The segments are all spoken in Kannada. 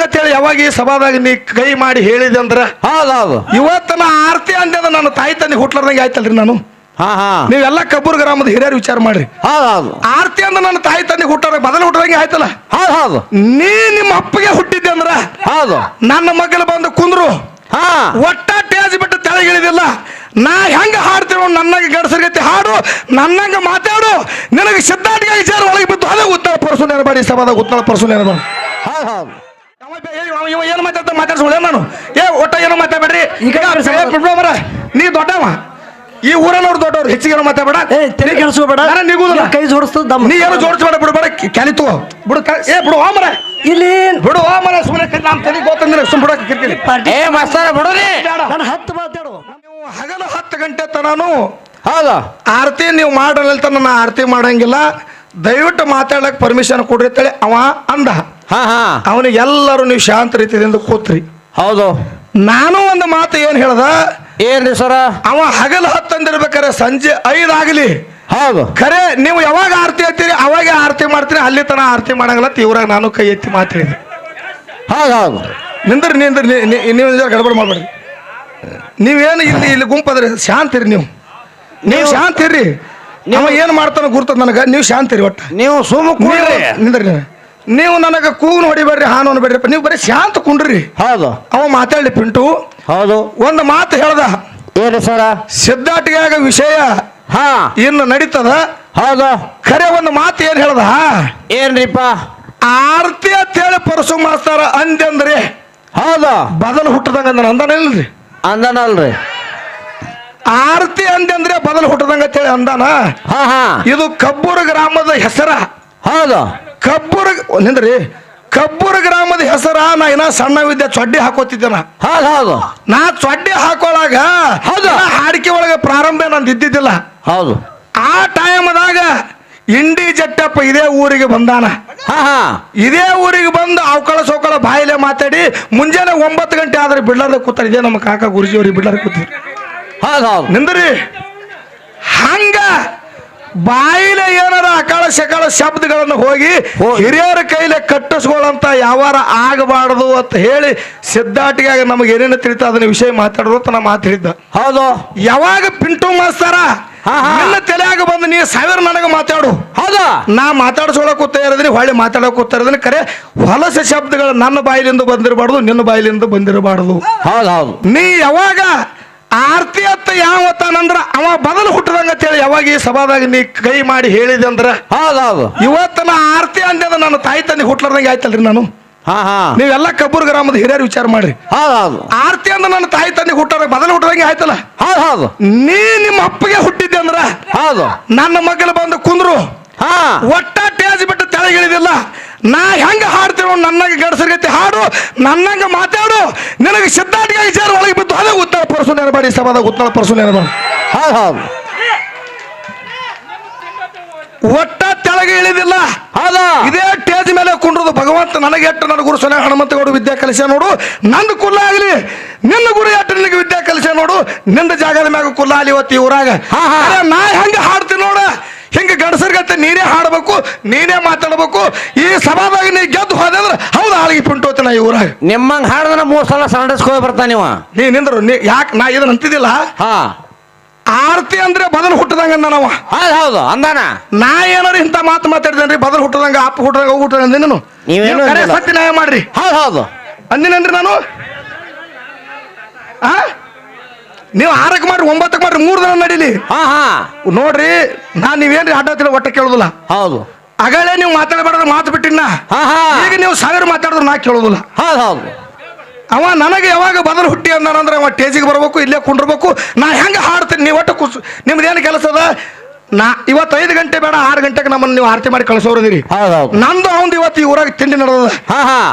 ಅಂತೇಳಿ ಯಾವಾಗ ಈ ಸಭಾದಾಗ ನೀ ಕೈ ಮಾಡಿ ಹೇಳಿದೆ ಅಂದ್ರ ಹೌದೌದು ಇವತ್ತನ ಆರ್ತಿ ಅಂದ ನನ್ನ ತಾಯಿ ತಂದೆ ಹುಟ್ಲಾರ್ದಂಗೆ ಆಯ್ತಲ್ರಿ ನಾನು. ನೀವೆಲ್ಲ ಕಬ್ಬೂರ್ ಗ್ರಾಮದ ಹಿರಿಯರು ವಿಚಾರ ಮಾಡ್ರಿ. ಹೌದೌದು ಆರ್ತಿ ಅಂದ ನನ್ನ ತಾಯಿ ತಂದೆ ಹುಟ್ಟಾರ ಬದಲು ಹುಟ್ಟದಂಗೆ ಆಯ್ತಲ್ಲ. ಹೌದು ನೀ ನಿಮ್ಮ ಅಪ್ಪಗೆ ಹುಟ್ಟಿದ್ದೆ ಅಂದ್ರ ಹೌದು ನನ್ನ ಮಗಲು ಬಂದು ಕುಂದ್ರು ಒಟ್ಟ ಟೇಜ್ ಬಿಟ್ಟು ತೆಳಗಿಳಿದಿಲ್ಲ. ನಾ ಹೆಂಗ ಹಾಡ್ತೀವ ನನ್ನಂಗ ಗಡಸರ್ಗತಿ ಹಾಡು, ನನ್ನಂಗ ಮಾತಾಡು, ನಿನಗೆ ಸಿದ್ಧಾಟಿಗೆ ವಿಚಾರ ಒಳಗೆ ಬಿದ್ದು ಅದೇ ಉತ್ತರ ಪರಸು ನೆನಬೇಡಿ ಸಭಾದಾಗ ಉತ್ತರ ಪರಸು ನೆನಬೇಡಿ. ಏನು ಮಾತಾಡ್ಸೋಳ ನಾನು ಒಟ್ಟ ಏನೋ ಮಾತಾಡ್ಬೇಡ್ರಿ. ನೀ ದೊಡ್ಡವ, ಈ ಊರನವ್ರು ದೊಡ್ಡವ್ರು, ಹೆಚ್ಚಿಗೆ ಏನೋ ಮಾತಾಡ್ಬೇಡ, ತೆರೆ ಕೆಲ್ಸ್ಕೋಬೇಡ, ಕೈ ಜೋಡಿಸ್ತದ ನೀ ಏನೋ ಜೋಡಿಸ್ಬೇಡ, ಬಿಡ್ಬೇಡ ಕ್ಯಾಲಿತು ಬಿಡು ಬಿಡು ಮರ ಇಲ್ಲಿ ಬಿಡು ಮರ ಸುಮ್ಮನೆ ನಾನು ತೆರಿಗೆ ಗೊತ್ತಂದ್ರೆ ಸುಮ್ ಬಿಡೋಕೆ ಕಿರ್ಕಿರಿ. ಬಿಡ್ರಿ ನಾನು 10 ಮಾತಾಡು. ನೀವು ಹಗಲು 10 ಗಂಟೆ ತನಾನು ಹೌದು ಆರತಿ ನೀವು ಮಾಡಲ್ಲ ನನ್ನ ಆರತಿ ಮಾಡಂಗಿಲ್ಲ, ದಯವಿಟ್ಟು ಮಾತಾಡಕ್ ಪರ್ಮಿಷನ್ ಕೊಡ್ರಿ ಅಂತೇಳಿ ಅವ ಅಂದ. ಅವನಿಗೆ ಎಲ್ಲರೂ ನೀವು ಶಾಂತ ರೀತಿಯಿಂದ ಕೂತ್ರಿ. ಹೌದು ನಾನು ಒಂದು ಮಾತು ಏನ್ ಹೇಳ್ದ, ಏನ್ರಿ ಸರ, ಅವ ಹಗಲು 10 ಅಂದಿರ್ಬೇಕಾರೆ ಸಂಜೆ 5 ಆಗಲಿ. ಹೌದು ಖರೆ ನೀವು ಯಾವಾಗ ಆರತಿ ಹತ್ತೀರಿ ಅವಾಗ ಆರತಿ ಮಾಡ್ತೀರಿ, ಅಲ್ಲಿ ತನ ಆರತಿ ಮಾಡಂಗಿಲ್ಲ. ಇವ್ರಾಗ ನಾನು ಕೈ ಎತ್ತಿ ಮಾತಾಡಿದೆ. ಹೌದು ನಿಂದ್ರಿ ನೀವು ಗಡಬಡ ಮಾಡ್ಬೇಡ್ರಿ. ನೀವೇನು ಇಲ್ಲಿ ಗುಂಪದ್ರಿ ಶಾಂತ ಇರಿ, ನೀವು ಶಾಂತ ಇರ್ರಿ. ನೀವು ಏನ್ ಮಾಡ್ತಾನ ಗುರ್ತದ ನನಗ, ನೀವು ಶಾಂತ ಇರಿ. ಒಟ್ಟ ನೀವು ನಿಂದ್ರಿ, ನೀವು ನನಗ ಕೂಗು ಹೊಡಿಬೇಡ್ರಿ, ಹಾನು ಅನ್ಬೇಡ್ರಿ, ನೀವು ಬರೀ ಶಾಂತ ಕುಂಡ್ರಿ. ಹೌದು ಅವ ಮಾತಾಡ್ಲಿ ಪಿಂಟು. ಹೌದು ಒಂದು ಮಾತು ಹೇಳ್ದ, ಏನ್ರಿ ಸರ, ಸಿದ್ಧಾಟಿಗಾಗ ವಿಷಯ ಇನ್ನು ನಡೀತದ. ಹೌದು ಖರೆ ಒಂದು ಮಾತು ಏನ್ ಹೇಳ್ದ, ಏನ್ರಿಪ್ಪ, ಆರತಿ ಅಂತೇಳಿ ಪರಸು ಮಾಸ್ತಾರ ಅಂದಂದ್ರೆ ಹೌದು ಬದಲು ಹುಟ್ಟದಂಗ ಅಂದಾನಿಲ್ರಿ, ಅಂದನಲ್ರಿ. ಆರತಿ ಅಂದಂದ್ರೆ ಬದಲು ಹುಟ್ಟದಂಗ ಅಂತೇಳಿ ಅಂದಾನ. ಇದು ಕಬ್ಬೂರು ಗ್ರಾಮದ ಹೆಸರ. ಹೌದು ಕಬ್ಬೂರು ನಿಂದ್ರಿ, ಕಬ್ಬೂರು ಗ್ರಾಮದ ಹೆಸರ. ನಾ ಇನ್ನ ಸಣ್ಣ ವಿದ್ಯೆ ಚೊಡ್ಡಿ ಹಾಕೋತಿದ್ದೇನ. ಹೌದು ನಾ ಚೊಡ್ಡಿ ಹಾಕೋಳಾಗ ಹೌದು ಹಾಡಿಕೆ ಒಳಗೆ ಪ್ರಾರಂಭ ನಂದು ಇದ್ದಿದ್ದಿಲ್ಲ. ಹೌದು ಆ ಟೈಮ್ದಾಗ ಇಂಡಿ ಜಟ್ಟಪ್ಪ ಇದೇ ಊರಿಗೆ ಬಂದಾನ. ಇದೇ ಊರಿಗೆ ಬಂದು ಅವಕಳ ಸೋಕಳ ಬಾಯಿಲೆ ಮಾತಾಡಿ ಮುಂಜಾನೆ 9 ಗಂಟೆ ಆದ್ರೆ ಬಿಡ್ಲಾರ್ದ ಕೂತಾರ. ಇದೇ ನಮ್ಮ ಕಾಕ ಗುರುಜಿಯವ್ರಿಗೆ ಬಿಡ್ಲಾರ ಕೂತಾರ. ನಿಂದ್ರಿ, ಹಂಗ ಬಾಯಿಲೆ ಏನಾರ ಅಕಾಳ ಸಕಾಳ ಶಬ್ದಗಳನ್ನು ಹೋಗಿ ಹಿರಿಯರ ಕೈಲೆ ಕಟ್ಟಿಸ್ಕೊಳ್ಳಂತ ಯಾವಾರ ಆಗಬಾರದು ಅಂತ ಹೇಳಿ ಸಿದ್ಧಾಟಿಗಾಗಿ ನಮಗೆ ಏನೇನು ತಿಳಿತ ಅದನ್ನ ವಿಷಯ ಮಾತಾಡೋದು ಅಂತ ನಾ ಮಾತು ಹೇಳಿದ್ದ. ಹೌದು ಯಾವಾಗ ಪಿಂಟು ಮಾಸ್ತಾರ ನನ್ನ ತಲೆಯಾಗ ಬಂದು ನೀ 1000 ನನಗ ಮಾತಾಡು. ಹೌದಾ, ನಾ ಮಾತಾಡ್ಸೋಳಕ್ ಕೂತಾ ಇರೋದ್ರಿ, ಹೊಳ್ಳಿ ಮಾತಾಡಕ್ ಕೂತಾ ಇರೋದ್ರಿ. ಕರೆ ಹೊಲಸ ಶಬ್ದಗಳು ನನ್ನ ಬಾಯಿಲಿಂದ ಬಂದಿರಬಾರ್ದು, ನಿನ್ನ ಬಾಯಿಲಿಂದ ಬಂದಿರಬಾರ್ದು. ಹೌದು ನೀ ಯಾವಾಗ ಆರತಿ ಅತ್ತ ಯಾವತ್ತಾನಂದ್ರ ಅವ ಬದಲು ಹುಟ್ಟದಂಗ ಅಂತೇಳಿ ಯಾವಾಗ ಈ ಸಭಾದಾಗ ನೀ ಕೈ ಮಾಡಿ ಹೇಳಿದೆ ಅಂದ್ರ ಹೌದೌದು ಇವತ್ತನ ಆರತಿ ಅಂದ ನನ್ನ ತಾಯಿ ತಂದೆ ಹುಟ್ಲಾರ್ದಂಗೆ ಆಯ್ತಲ್ರಿ ನಾನು. ನೀವೆಲ್ಲ ಕಬ್ಬೂರ್ ಗ್ರಾಮದ ಹಿರಿಯರು ವಿಚಾರ ಮಾಡ್ರಿ. ಆರತಿ ಅಂದ ನನ್ನ ತಾಯಿ ತಂದೆ ಹುಟ್ಟಾರ ಬದಲು ಹುಟ್ಟದಂಗೆ ಆಯ್ತಲ್ಲ. ನೀ ನಿಮ್ಮ ಅಪ್ಪಗೆ ಹುಟ್ಟಿದ್ದೆ ಅಂದ್ರ ನನ್ನ ಮಗಲು ಬಂದು ಕುಂದ್ರು ಒಟ್ಟ ಟೇಜ್ ಬಿಟ್ಟು ತೆಳಗಿಳಿದಿಲ್ಲ. ನಾ ಹೆಂಗ ಹಾಡ್ತೀವ ನನ್ನಂಗ ಗಡಸರ್ಗತಿ ಹಾಡು, ನನ್ನಂಗ ಮಾತಾಡು, ನಿನಗೆ ಸಿದ್ಧಾಟಿಗೆ ವಿಚಾರ ಒಳಗೆ ಬಿದ್ದು ಅದೇ ಉತ್ತರ ಪರಸು ನೆನಬೇಡಿ ಸಭಾದಾಗ ಉತ್ತರ ಪರಸು ನೆನಬೇಡಿ. ಒಟ್ಟ ತೆಳಗೆ ಇಳಿದಿಲ್ಲ. ಇದೇ ಟೇಜ್ ಮೇಲೆ ಕುಂಡ್ರದು ಭಗವಂತ ನನಗೆ ಎಟ್ಟು ನನ್ನ ಗುರು ಸೊನೆ ಹನುಮಂತಗೌಡ ವಿದ್ಯಾ ಕಲಿಸ ನೋಡು, ನಂದು ಕುಲ್ಲ ಆಗಲಿ, ನಿನ್ನ ಗುರು ಎಟ್ಟು ನಿನಗೆ ವಿದ್ಯಾ ಕಲಿಸ ನೋಡು, ನಿಂದ ಜಾಗದ ಮ್ಯಾಗ ಕುಲ್ಲ ಆಗಲಿ ಇವತ್ತು ಈ ಊರಾಗ. ನಾ ಹೆಂಗ ಹಾಡ್ತೀನಿ ನೋಡ, ಹಿಂಗ ಗಡಸರ್ಗತ್ತೆ ನೀನೇ ಹಾಡ್ಬೇಕು, ನೀನೇ ಮಾತಾಡ್ಬೇಕು. ಈ ಸಭಾದಾಗ ನೀ ಗೆದ್ದು ಹೋದ್ರೆ ಹೌದು ಆಳಿಗೆ ಪಿಂಟೋತಿ ನಾ ಈ ಊರಾಗ. ನಿಮ್ಮಂಗ ಹಾಡಿದ್ರೆ 3 ಸಲ ಸಂಡಸ್ಕೋಗಿ ಬರ್ತಾನ ನೀವ. ನೀ ನಿಂದ್ರು ಯಾಕೆ ನಾ ಇದನ್ನ ಅಂತಿದ್ದಿಲ್ಲ. ಆರತಿ ಅಂದ್ರೆ ಬದಲು ಹುಟ್ಟದಂಗ ಅಂದನವ. ಹೌದು ಅಂದಾನ. ನಾ ಏನಾರ ಇಂತ ಮಾತು ಮಾತಾಡಿದೇನ್ರಿ, ಬದಲು ಹುಟ್ಟದಂಗ ಅಪ್ಪ ಹುಟ್ಟದಂಗ ಹೋಗಿ ಹುಟ್ಟದಂಗ ನೀನು ಸತ್ಯ ನ್ಯಾಯ ಮಾಡ್ರಿ. ಹೌದು ಅಂದಿನೇನ್ರಿ ನಾನು. ನೀವು 6ಕ್ಕೆ ಮಾಡ್ರಿ, 9ಕ್ಕೆ ಮಾಡ್ರಿ, 3 ದಿನ ನಡೀಲಿ. ನೋಡ್ರಿ, ನೀವೇನ್ರಿ ಅಡ್ಡತ್ತಿಲ್ಲ ಒಟ್ಟ ಕೇಳುದಿಲ್ಲ. ಹೌದು ಅಗಳೇ ನೀವು ಮಾತಾಡಬಾರ್ದು ಮಾತು ಬಿಟ್ಟಿನ. ಈಗ ನೀವು 1000 ಮಾತಾಡಿದ್ರು ನಾ ಕೇಳುದಿಲ್ಲ. ಹೌದು ಅವ ನನಗೆ ಯಾವಾಗ ಬದಲು ಹುಟ್ಟಿ ಅಂದಾನಂದ್ರೆ ಅವ ಟೇಜಿಗೆ ಬರ್ಬೇಕು, ಇಲ್ಲೇ ಕುಂಡ್ರಬೇಕು. ನಾ ಹೆಂಗ ಹಾಡ್ತೀನಿ, ನೀವು ಒಟ್ಟು ನಿಮ್ದೇನು ಕೆಲಸ ಅದ. ನಾ ಇವತ್ತು 5 ಗಂಟೆ ಬೇಡ 6 ಗಂಟೆಗೆ ನಮ್ಮನ್ನು ನೀವು ಆರತಿ ಮಾಡಿ ಕಳಿಸೋರದಿರಿ. ನಂದು ಅವಂದು ಇವತ್ತು ಈ ಊರಾಗ ತಿಂಡಿ ನಡೆದ.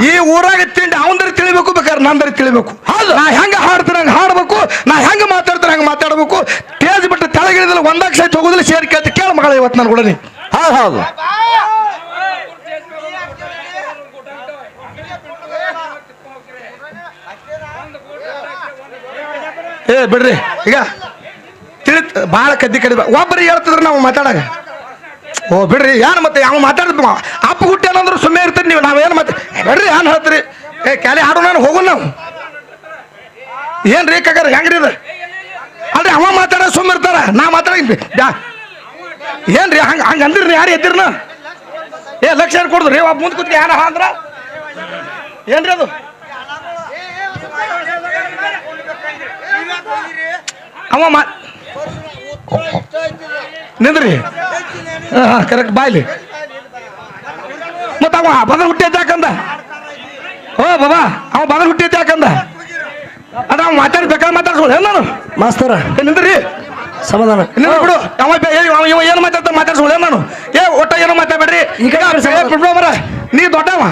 ಈ ಊರಾಗ ತಿಂಡಿ ಅವಂದರಿ ತಿಳಿಬೇಕು, ಬೇಕಾದ್ರೆ ನಂದರಿ ತಿಳಿಬೇಕು. ನಾ ಹೆಂಗ ಹಾಡ್ತೀನಿ ಹಂಗೆ ಹಾಡ್ಬೇಕು, ನಾ ಹೆಂಗ ಮಾತಾಡ್ತೀನಿ ಹಂಗೆ ಮಾತಾಡ್ಬೇಕು. ಟೇಜ್ ಬಿಟ್ಟು ತೆಳಗಿಳಿದ್ರೆ 1 ಲಕ್ಷ ಹೋಗುದಿಲ್ಲ. ಸೇರಿ ಕೇಳ್ತಿ ಕೇಳ ಮಗಳ ಇವತ್ತು ನಾನು ಕೂಡ. ಹೌದು ಬಿಡ್ರಿ, ಈಗ ತಿಳಿತ್ ಭಾಳ ಕದ್ದಿ ಕಡಿ ಒಬ್ಬರಿಗೆ ಹೇಳ್ತಿದ್ರೆ ನಾವು ಮಾತಾಡಾಗ. ಬಿಡ್ರಿ, ಯಾರು ಮತ್ತೆ ಯಾವ ಮಾತಾಡಿದ್ ಅಪ್ಪ ಹುಟ್ಟಿ ಅನ್ನಂದ್ರೆ ಸುಮ್ಮನೆ ಇರ್ತೀರಿ ನೀವು. ನಾವೇನು ಮತ್ತೆ ಬಿಡ್ರಿ, ಏನ್ ಹೇಳ್ತೀರಿ. ಏ ಕ್ಯಾಲಿ ಹಾಡು ನಾನು ಹೋಗೋಣ ನಾವು ಏನ್ರಿ ಕಾಕರ ಹೆಂಗ್ರಿ ಇದು ಅಲ್ರಿ ಅವ ಮಾತಾಡೋ ಸುಮ್ಮಿರ್ತಾರ ನಾ ಮಾತಾಡ ಏನ್ರಿ ಹಂಗ ಅಂದಿರ್ರಿ ಯಾರು ಎದ್ದಿರ್ನ ಏ ಲಕ್ಷ ಕೊಡುದ್ರಿ ಒಬ್ಬ ಮುಂದೆ ಕೂತ್ಕೆ ಯಾರ ಅಂದ್ರ ಏನ್ರಿ ಅದು ಅವ ನಿಂದ್ರಿ ಕರೆಕ್ಟ್ ಬಾಯ್ಲಿ ಮತ್ತ ಅವ ಬದಲ್ ಹುಟ್ಟಿದ್ದ ಯಾಕಂದ ಓ ಬಾಬಾ ಅವ ಬದಲ್ ಹುಟ್ಟಿದ್ದ ಯಾಕಂದ ಅದ ಅವ ಮಾತಾಡ್ಬೇಕಾದ್ರೆ ಮಾತಾಡ್ಸೋಳು ನಾನು ಮಾಸ್ತರ ನಿಂದ್ರಿ ಸಮಾಧಾನ ನಿಂದ್ರಿ ಬಿಡು ಅವ ಏನು ಮಾತಾಡ್ತಾ ಮಾತಾಡ್ಸೋಳು ನಾನು ಒಟ್ಟ ಏನೋ ಮಾತಾಡ್ಬೇಡ್ರಿ ಮರ ನೀ ದೊಡ್ಡವ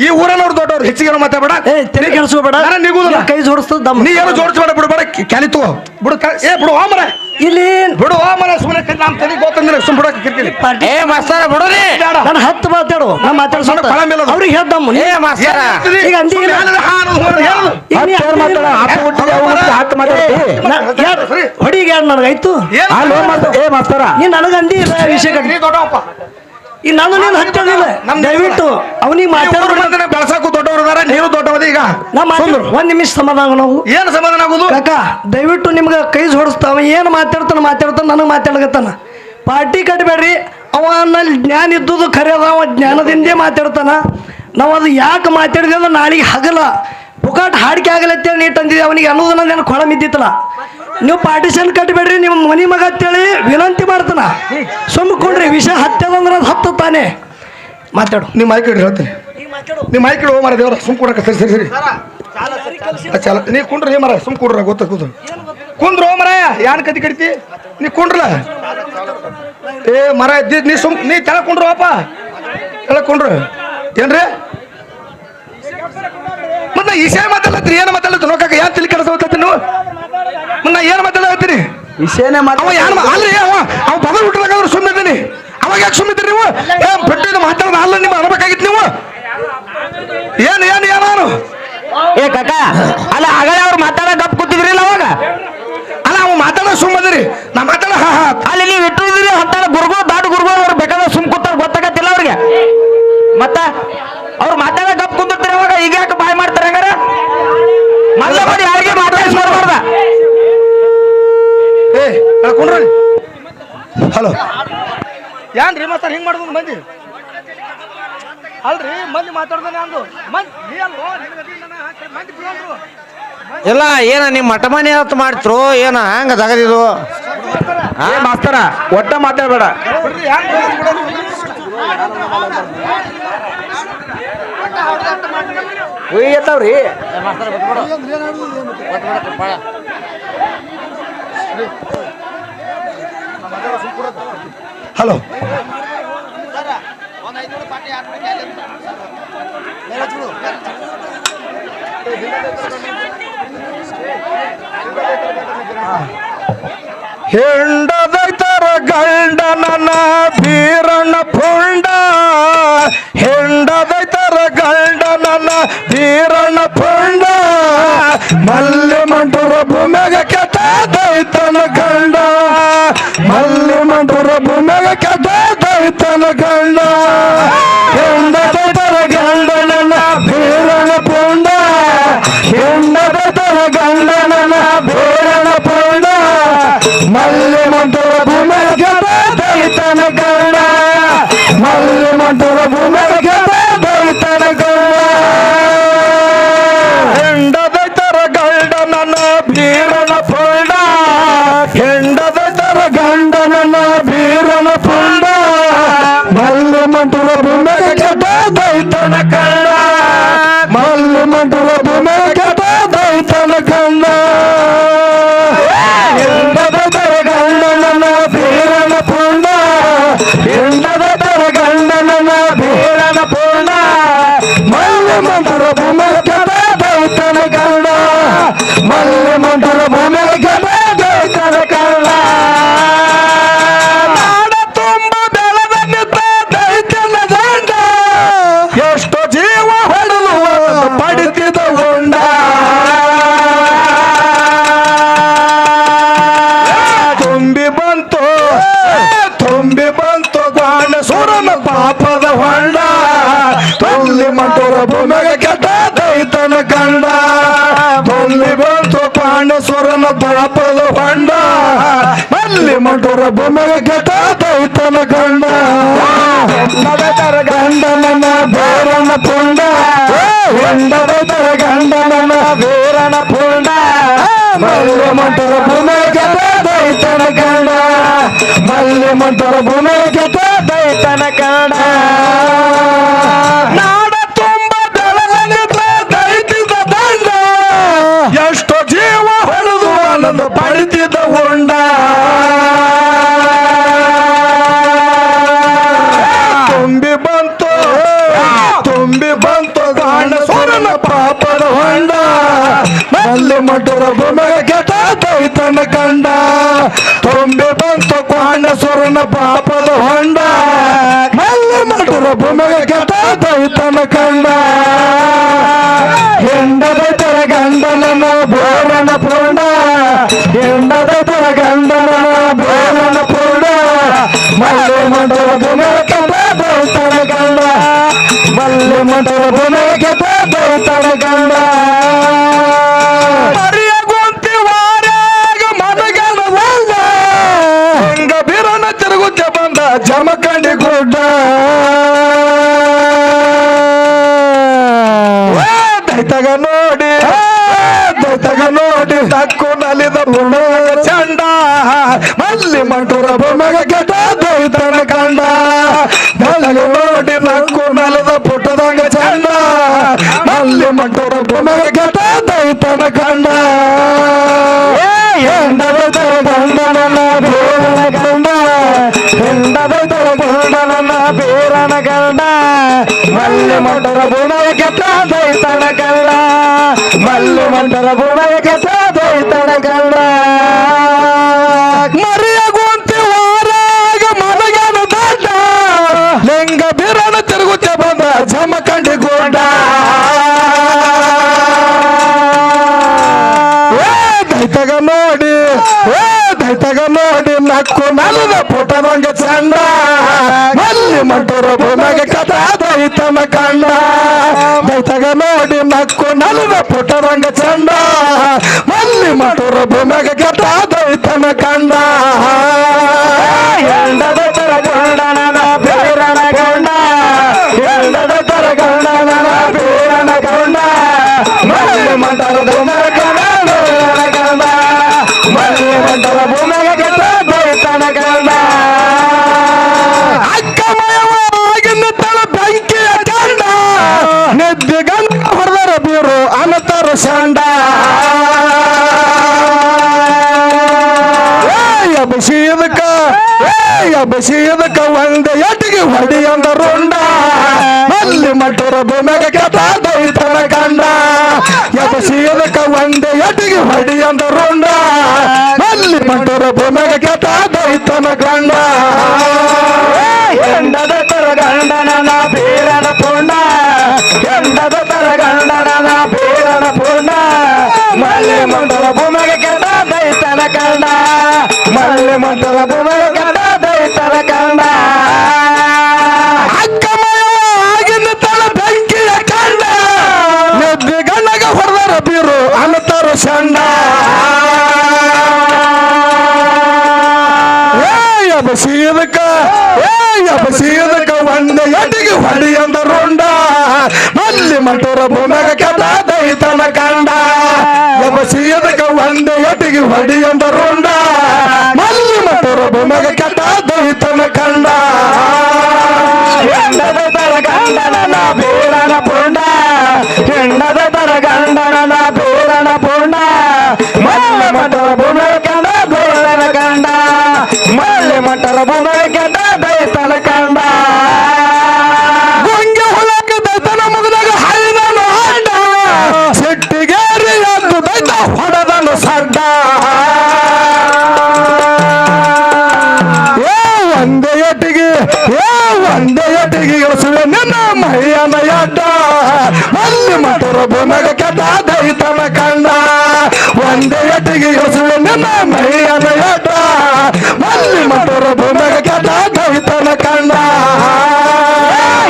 ಈ ಊರನ್ನವ್ರು ದೊಡ್ಡವ್ರು ಹೆಚ್ಚಿಗೆ ಏನೋ ಮಾತಾಡ್ಬೇಡ ಏ ತಲೆ ಕೆಡಿಸ್ಕೋಬೇಡ ನಿಗುದಿಲ್ಲ ಕೈ ಜೋಡಿಸ್ತದ ದಮ್ಮ ನೀ ಏನೋ ಜೋಡಿಸ್ಬೇಡ ಬಿಡು ಬೇಡ ಕ್ಯಾಲಿತು ಬಿಡು ಬಿಡು ಮರ ಇಲ್ಲಿ ಬಿಡು ಮರ ಸುಮ್ಮನೆ ನಾನು ತಲೆ ಗೊತ್ತಂದ್ರೆ ಸುಮ್ ಬಿಡೋಕೆ ಕಿರ್ಕಿರಿ ಏ ಮಾಸ್ತರ ಬಿಡ್ರಿ ನಾನು ಹತ್ತು ಮಾತಾಡು ನಾ ಮಾತಾಡ್ಸೋಣ ಫಳ ಮೇಲೆ ಅದು. ಅವ್ರಿಗೆ ಹೇಳ್ದಮ್ಮ ಏ ಮಾಸ್ತರ ಈಗ ಅಂದಿಲ್ಲ. ಹೊಡಿಗೆ ನನಗಾಯ್ತು ಏ ಮಾಸ್ತರ ನೀ ನನಗ ಅಂದಿ ಇಲ್ಲ ವಿಷಯ ಕಟ್ಟಿ ನೀ ದೊಡ್ಡವಪ್ಪ ಈ ನಾನು ನೀನು ಹತ್ತಿಲ್ಲ ದಯವಿಟ್ಟು ಅವನಿಗೆ ಮಾತಾಡೋದು ಬೆಳಸಾಕು ದೊಡ್ಡವರು ಅದಾರ ನೀವು ದೊಡ್ಡವದ ಈಗ ನಾ ಮಾತಾಡ ಒಂದ್ ನಿಮಿಷ ಸಮಾಧಾನ ನಾವು ಏನು ಸಮಾಧಾನ ಆಗುದು ಕಾಕ ದಯವಿಟ್ಟು ನಿಮ್ಗೆ ಕೈ ಜೋಡಿಸ್ತಾವ ಏನು ಮಾತಾಡ್ತಾನ ನನಗೆ ಮಾತಾಡ್ಕತ್ತಾನ ಪಾರ್ಟಿ ಕಟ್ಟಬೇಡ್ರಿ ಅವನಲ್ಲಿ ಜ್ಞಾನ ಇದ್ದುದು ಖರೆ ಅದ ಅವ ಜ್ಞಾನದಿಂದೇ ಮಾತಾಡ್ತಾನ ನಾವು ಅದು ಯಾಕೆ ಮಾತಾಡಿದ್ವಿ ಅಂದ್ರೆ ನಾಳೆಗೆ ಹಗಲ ಪುಕಾಟ್ ಹಾಡಿಕೆ ಆಗಲತ್ತೇಳಿ ನೀ ತಂದಿದ್ದೆ ಅವನಿಗೆ ಅನ್ನೋದನ್ನ ನಾನು ಕೊಳ ಬಿದ್ದಿತ್ತಲ್ಲ ನೀವು ಪಾರ್ಟಿಷನ್ ಕಟ್ಟಬೇಡ್ರಿ ನಿಮ್ಮ ಮನಿ ಮಗ ಅಂತೇಳಿ ವಿನಂತಿ ಮಾಡ್ತಾನ ಸುಮ್ಕೊಂಡ್ರಿ ವಿಷಯ ಹತ್ತದಂದ್ರೆ ಅದು ಹತ್ತು ತಾನೆ ಮಾತಾಡು ನಿಮ್ಮ ಮೈಕ್ ಇಡ್ರಿ ಹೇಳ್ತೀನಿ ನಿಮ್ಮ ಮೈಕ್ ಇಡು ಮರ ದೇವ್ರ ಸುಮ್ ಕೊಡಕ ಸರಿ ಸರಿ ಸರಿ ಚಾಲ ನೀ ಕುಂಡ್ರಿ ಮರ ಸುಮ್ ಕುಡ್ರ ಗೊತ್ತ ಕೂತು ಕುಂದ್ರು ಮರ ಯಾನ್ ಕತಿ ಕಡಿತಿ ನೀ ಕುಂಡ್ರಲ್ಲ ಏ ಮರ ನೀ ಸುಮ್ ನೀ ತೆಳ ಕುಂಡ್ರು ಅಪ್ಪ ತೆಳ ಕುಂಡ್ರು ಏನ್ರಿ ಮತ್ತೆ ಈಶಾ ಮಾತಾಡ್ಲತ್ರಿ ಏನು ಮಾತಾಡ್ಲತ್ತಿ ನೋಕಾಕ ಯಾನ್ ತಿಳಿ ಕೆಲಸ ನೀವು ನಾ ಏನು ಮಾತಾಡತ್ತೀನಿ ವಿಷಯನೇ ಅವ ಯಾರು ಅಲ್ರಿ ಅವ ಬದಲು ಹುಟ್ಟಿದಾಗ ಸುಮ್ಮಿದ್ದೀನಿ ಅವಾಗ ಯಾಕೆ ಸುಮ್ಮಿದ್ರಿ ನೀವು ಬಿಟ್ಟು ಮಾತಾಡೋದು ಅಲ್ಲ ನಿಮ್ಮ ಅನ್ಬೇಕಾಗಿತ್ತು ನೀವು ಏನು ಏನು ಏನು ಏ ಕಾಕ ಅಲ್ಲ ಆಗಲೇ ಅವ್ರು ಮಾತಾಡೋ ಗಪ್ ಕೂತಿದ್ರಿಲ್ಲ ಅವಾಗ ಅಲ್ಲ ಅವ ಮಾತಾಡೋ ಸುಮ್ಮದಿರಿ ನಾ ಮಾತಾಡ ಅಲ್ಲಿ ನೀವು ಇಟ್ಟಿದ್ರಿ ಹತ್ತಾರ ಗುರುಗಳು ದಾಡು ಗುರುಗಳು ಅವ್ರು ಬೇಕಾದ್ರೆ ಸುಮ್ ಕೂತಾರ ಗೊತ್ತಾಗತ್ತಿಲ್ಲ ಅವ್ರಿಗೆ ಮತ್ತ ಅವ್ರು ಮಾತಾಡೋ ಗಪ್ ಕೂತಿರ್ತಾರೆ ಅವಾಗ ಈಗ ಯಾಕೆ ಬಾಯ್ ಮಾಡ್ತಾರೆ ಹಂಗಾರ ಮಲ್ಲ ಮಾಡಿ ಯಾರಿಗೆ ಮಾತಾಡಿಸ್ಬಾರ್ದ ಏ ಕುಂಡ್ರಿ ಹಲೋ ಯಾನ್ರಿ ಮಾತಾಡ ಹಿಂಗ್ ಮಾಡುದು ಮಂದಿ ಅಲ್ರಿ ಮಂದಿ ಮಾತಾಡ್ದಾನೆ ಅಂದು ಮಂದಿ ಇಲ್ಲ ಏನ ನಿಮ್ ಮಠ ಮನೆ ಹೊತ್ತು ಮಾಡ್ತಿರು ಏನ ಹಂಗ ತಗದಿದು ಮಾಸ್ತರ ಒಟ್ಟ ಮಾತಾಡ್ಬೇಡ ಎತ್ತವ್ರಿ ಹಲೋ ಹೆಂಡದೈತರ ಗಂಡನ ಬೀರಣ್ಣ ಪುಂಡ ಹೆಂಡದೈತರ ಗಂಡನ ಬೀರಣ್ಣ ಪುಂಡ ಮಲ್ಲೆ ಮಂಟೂರ ಭೂಮ್ಯಾಗ ಕೆಟ್ಟ ದೈತನ ಗಂಡ ಮಲ್ಲೆ ಮಂಟೂರ ಭೂಮ್ಯಾಗ ಕೆಟ್ಟ ದೈತನ ಗಂಡ ಹೆಂಡದೈತರ ಗಂಡನ ಬೀರಣ್ಣ ಪುಂಡ ಹೆಂಡದೈತರ ಗಂಡನ ಬೀರಣ್ಣ ಪುಂಡ ಮಲ್ಲೆ ಮಂಟೂರ ಭೂಮ್ಯಾಗ ಕೆಟ್ಟ ದೈತನ ಗಂಡ ಮಲ್ಲೆ ಮಂಟೂರ ಭೂಮ್ಯಾಗ ಕೆಟ್ಟ ದೈತನ ಗಂಡ ಹೆಂಡದೈತರ ಗಂಡನ ಬೀರನ ಪುಂಡ ಹೆಂಡದೈತರ ಗಂಡನ ಬೀರನ ಪುಂಡ ಮಲ್ಲೆ ಮಂಟೂರ ಭೂಮ್ಯಾಗ ಕೆಟ್ಟ ದೈತನ ಗಂಡ ಮಲ್ಲೆ ಮಂಟೂರ ಭೂಮ್ಯಾಗ ಕೆಟ್ಟ ದೈತನ ಗಂಡ ಹೆಂಡದೈತರ ಗಂಡನ ಬೀರನ ಪುಂಡ ಹೆಂಡದೈತರ ಗಂಡನ ಬೀರನ ಪುಂಡ ಮಲ್ಲೆ ಮಂಟೂರ ಭೂಮ್ಯಾಗ ಕೆಟ್ಟ ದೈತನ ಗಂಡ ಮಲ್ಲೆ ಮಂಟೂರ ಭೂಮ್ಯಾಗ ಕೆಟ್ಟ ದೈತನ ಗಂಡ ನಾಡ ತುಂಬ ಬೆಳೆದ ನಿಂತ ದೈತನ ಗಂಡ ಎಷ್ಟೋ ಜೀವ ಹೊಡೆದು ಪಡಿತಿದ ಉಂಡ ತುಂಬಿ ಬಂತು ಗಾಂಡ ಸುರನ ಪಾಪದ ಹೊಂಡ ತುಲ್ಲಿ ಮಂಟೂರ ಭೂಮ್ಯಾಗ ಕೆಟ್ಟ ದೈ ಸೊರನ ಪಾಪದ ಹೊಂಡ ಮಲ್ಲಿ ಮಂಟೂರ ಭೂಮಿಗೆ ಕೆಟ್ಟ ದೈತನ ಗಂಡ ಗಂಡನ ಬೇರನ ಪುಂಡ ಹೆಂಡದ ಗಂಡನ ಬೇರನ ಪುಂಡ ಮಲ್ಲಿ ಮಂಟೂರ ಭೂಮಿಗೆ ಕೆಟ್ಟ ದೈತನ ಗಂಡ ಮಲ್ಲಿ ಮಂಟೂರ ಭೂಮಿಗೆ ಕೆಟ್ಟ ದೈತನ ಗಂಡ ನಾಡ ತುಂಬ ಬೆಳಗಂಗ ದೈತಿದ ದಂಡ ಎಷ್ಟೋ ಜೀವ ಹೊಡೆದು ಆನಂದ ಪಡಿತಿದ್ದ ಹೊಂಡ ತುಂಬಿ ಬಂತು ಗಾಂಡ ಸೊರನ ಪಾಪದ ಹೊಂಡ ಮಲ್ಲಿ ಮಂಟೂರ ಭೂಮಿಗೆ ಕೆಟ್ಟ ದೈತನ ಕಂಡ ತುಂಬಿ ಬಂತು ಗಾಂಡ ಸೊರನ ಪಾಪದ ಹೊಂಡ ಮಲ್ಲಿ ಮಂಟೂರ ಭೂಮಿಗೆ ಕೆಟ್ಟ ದೈತನ ಕಂಡ ಹೆಂಡದ ತರ ಗಂಡನ ಬೋರನ ಪೂರ್ಣ ಹೆಂಡದ ತರ ಗಂಡನ ಬೋರನ ಪೂರ್ಣ ಮಲ್ಲಿ ಮಂಟೂರ ಭೂಮಿಗೆ ಕೆಟ್ಟ ದೈತನ ಕಂಡ ಮಲ್ಲಿ ಮಂಟೂರ ಭೂಮಿಗೆ ಕೆಟ್ಟ ದೈತನ ಕಂಡ ಮರಿಯಗೊಂತಿ ವಾರ್ಯಾಗ ಮನಗನ ಬಂದ ಹಂಗ ಬಿರನ ತಿರುಗುತ್ತೆ ಬಂದ ಜಮಖಂಡಿ ಗುಡ್ಡ ದೈತಗ ನೋಡಿ ತಕ್ಕು ನಲಿದ ಪುಣಗ ಚಂಡ ಮಲ್ಲಿ ಮಂಟೂರ ಭೂಮಿಗೆ ಕೆಟ್ಟ ದೈತನ ಕಂಡ ಮಲ್ಲಿ ನೋಡಿ ತಕ್ಕು ನಲಿದ ಪುಟ್ಟದಂಗ ಚಂಡ ಮಲ್ಲಿ ಮಂಟೂರ ಭೂಮಿಗೆ ಕೆಟ್ಟ ದೈತನ ಕಂಡ ಹೆಂಡದ ತರ ಗಂಡನ ಬೇರನ ಗಂಡ ಹೆಂಡದ ತರ ಗಂಡನ ಬೇರನ ಗಂಡ ಮಲ್ಲಿ ಮಂಟೂರ ಭೂಮಿಗೆ ಕೆಟ್ಟ ದೈತನ ಕಂಡ ಮಲ್ಲಿ ಮಂಟೂರ ಭೂಮಿಗೆ ಕೆಟ್ಟ ದೈತನ ಕಂಡ ಮರಿಯಗೊಂತಿ ವಾರಾಗ ಮನಗನ ದಂಡ ಲಿಂಗ ಬಿರಣ ತಿರುಗುತ್ತೆ ಬಂದ ಜಮಖಂಡಿ ಗೋಡ ದೈತಗ ನೋಡಿ ನಕ್ಕು ನಲದ ಪುಟದಂಗ ಚಂಡ ಮಲ್ಲಿ ಮಂಟೂರ ಭೂಮಿಗೆ ಕೆಟ್ಟ ದೈತನ ಕಂಡ ದೈತಗ ನೋಡಿ ನಕ್ಕು ನಲದ ಪುಟದಂಗ ಚಂಡ ಮಲ್ಲಿ ಮಂಟೂರ ಭೂಮಿಗೆ ಕೆಟ್ಟ ದೈತನ ಕಂಡ ಹೆಂಡದ ತರ ಗಂಡನ ಬೇರನ ಗಂಡ ಹೆಂಡದ ತರ ಗಂಡನ ಬೇರನ ಗಂಡ ಮಲ್ಲಿ ಮಂಟೂರ ಭೂಮಿಗೆ ಕೆಟ್ಟ ದೈತನ ಕಂಡ ಮಲ್ಲಿ ಮಂಟೂರ ಭೂಮಿಗೆ ಕೆಟ್ಟ ದೈತನ ಕಂಡ ಅಕ್ಕಮಯವಾಗಿನ ತಳ ಬೆಂಕಿಯ ಕಂಡ ನಿದ್ದೆ ಗಂಡ ಹೊಡೆದರ ಬೀರು ಅನತರ ಸಂಡ ಅಭಿಷೇದಕ ಒಂದ ಎಟ್ಟಿಗೆ ಹೊಡಿ ಅಂದ ರುಂಡ ಮಲ್ಲಿ ಮಂಟೂರ ಭೂಮಿಗೆ ಕೆಟ್ಟ ದೈತನ ಕಂಡ ಅಭಿಷೇದಕ ಒಂದ ಎಟ್ಟಿಗೆ ಹೊಡಿ ಅಂದ ರುಂಡ ಮಲ್ಲಿ ಮಂಟೂರ ಭೂಮಿಗೆ ಕೆಟ್ಟ ದೈತನ ಕಂಡ ಹೆಂಡದ ತರ ಗಂಡನ ಬೇರನ ಪೂರ್ಣ ಹೆಂಡದ ತರ ಗಂಡನ ಬೇರನ ಪೂರ್ಣ ಮಲ್ಲಿ ಮಂಟೂರ ಭೂಮಿಗೆ ಕೆಟ್ಟ ದೈತನ ಕಂಡ ಮಲ್ಲಿ ಮಂಟೂರ ಭೂಮಿಗೆ ಕೆಟ್ಟ ದೈತನ ಕಂಡ ಅಕ್ಕಮಯವಾಗಿನ ತಳ ಬೆಂಕಿಯ ಕಂಡ ನಿದ್ದೆ ಗಂಡಗ ಹೊಡೆದರ ಬೀರು ಅನತರ ಸಂಡ ಅಭಿಷೇದಕ ಒಂದ ಎಟ್ಟಿಗೆ ಹೊಡಿ ಅಂದ ರುಂಡ ಮಲ್ಲಿ ಮಂಟೂರ ಭೂಮಿಗೆ ಕೆಟ್ಟ ದೈತನ ಕಂಡ ಅಭಿಷೇದಕ ಒಂದ ಎಟ್ಟಿಗೆ ಹೊಡಿ ಅಂದ ರುಂಡ ಮಲ್ಲಿ ಮಂಟೂರ ಭೂಮಿಗೆ ಕೆಟ್ಟ ದೈತನ ಕಂಡ ಹೆಂಡದ ತರ ಗಂಡನ ಬೇರನ ಪೂರ್ಣ ಹೆಂಡದ ತರ ಗಂಡನ ಬೇರನ ಪೂರ್ಣ ಮಲ್ಲಿ ಮಂಟೂರ ಭೂಮಿಗೆ ಕೆಟ್ಟ ಬೇರನ ಕಂಡ ಮಲ್ಲಿ ಮಂಟೂರ ಭೂಮಿಗೆ ಕೆಟ್ಟ ದೈತನ ಕಂಡ ಗೊಂಗೆ ಹೊಲಕ್ಕೆ ದೈತನ ಮುಗಿದಾಗ ಹೈದನು ಅಡ್ಡ ಸಿಟ್ಟಿಗೇರಿ ಎದ್ದು ದೈತ ಹೊಡೆದನು ಸಡ್ಡ ಒಂದೇ ಎಟ್ಟಿಗೆ ಇಳಿಸುವೆ ನಿನ್ನ ಮೈಯನ ಅಡ್ಡ ಮಲ್ಲಿ ಮಂಟೂರ ಭೂಮಿಗೆ ಕೆಟ್ಟ ದೈತನ ಕಂಡ ಒಂದೇ ಎಟ್ಟಿಗೆ ಇಳಿಸುವೆ ನಿನ್ನ ಮೈಯನ ಅಡ್ಡ ಮಲ್ಲಿ ಮಂಟೂರ ಭೂಮಿಗೆ ಕೆಟ್ಟ ದೈತನ ಕಂಡ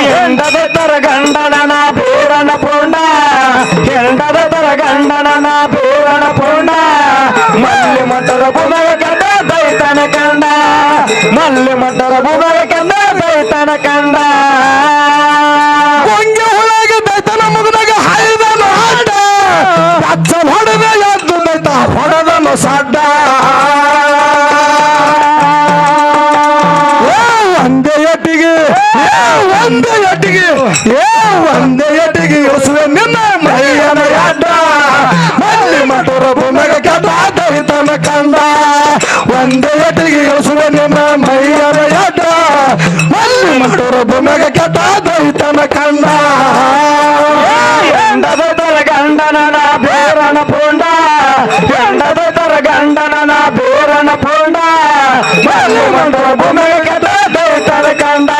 ಹೆಂಡದ ತರ ಗಂಡನ ಬೇರನ ಪೂರ್ಣ ಹೆಂಡದ ತರ ಗಂಡನ ಬೇರನ ಪೂರ್ಣ ಮಲ್ಲಿ ಮಠರ ಭೂಮಗ ಕಂದ ದೈತನ ಕಂಡ ಗೊಂಗೆ ಒಳಗೆ ದೈತನ ಮುಗದಾಗ ಹಾಯ್ದನು ಅಡ್ಡ ಅಚ್ಚಲ್ ಹೊಡೆದ ಎದ್ದು ದೈತ ಹೊಡೆದನು ಸಡ್ಡ ಒಂದೇ ಎಟ್ಟಿಗೆ ಒಂದೇ ಎಟ್ಟಿಗೆ ಇಳಿಸುವೆ ನಿನ್ನ ಮೈಯನ ಅಡ್ಡ ಮಲ್ಲಿ ಮಠರ ಭೂಮಗ ಕಂದ ದೈತನ ಕಂಡ ಒಂದೇ ಎಟ್ಟಿಗೆ ಇಳಿಸುವೆ ನಿನ್ನ ಮೈಯನ ಅಡ್ಡ ಮಲ್ಲಿ ಮಠರ ಭೂಮಗ ಕಂದ ದೈತನ ಕಂಡ ಎಂಡದ ತರ ಗಂಡನ ಬೇರನ ಪುಂಡ ಎಂಡದ ತರ ಗಂಡನ ಬೇರನ ಪುಂಡ ಮಲ್ಲಿ ಮಠರ ಭೂಮಗ ಕಂದ ದೈತನ ಕಂಡ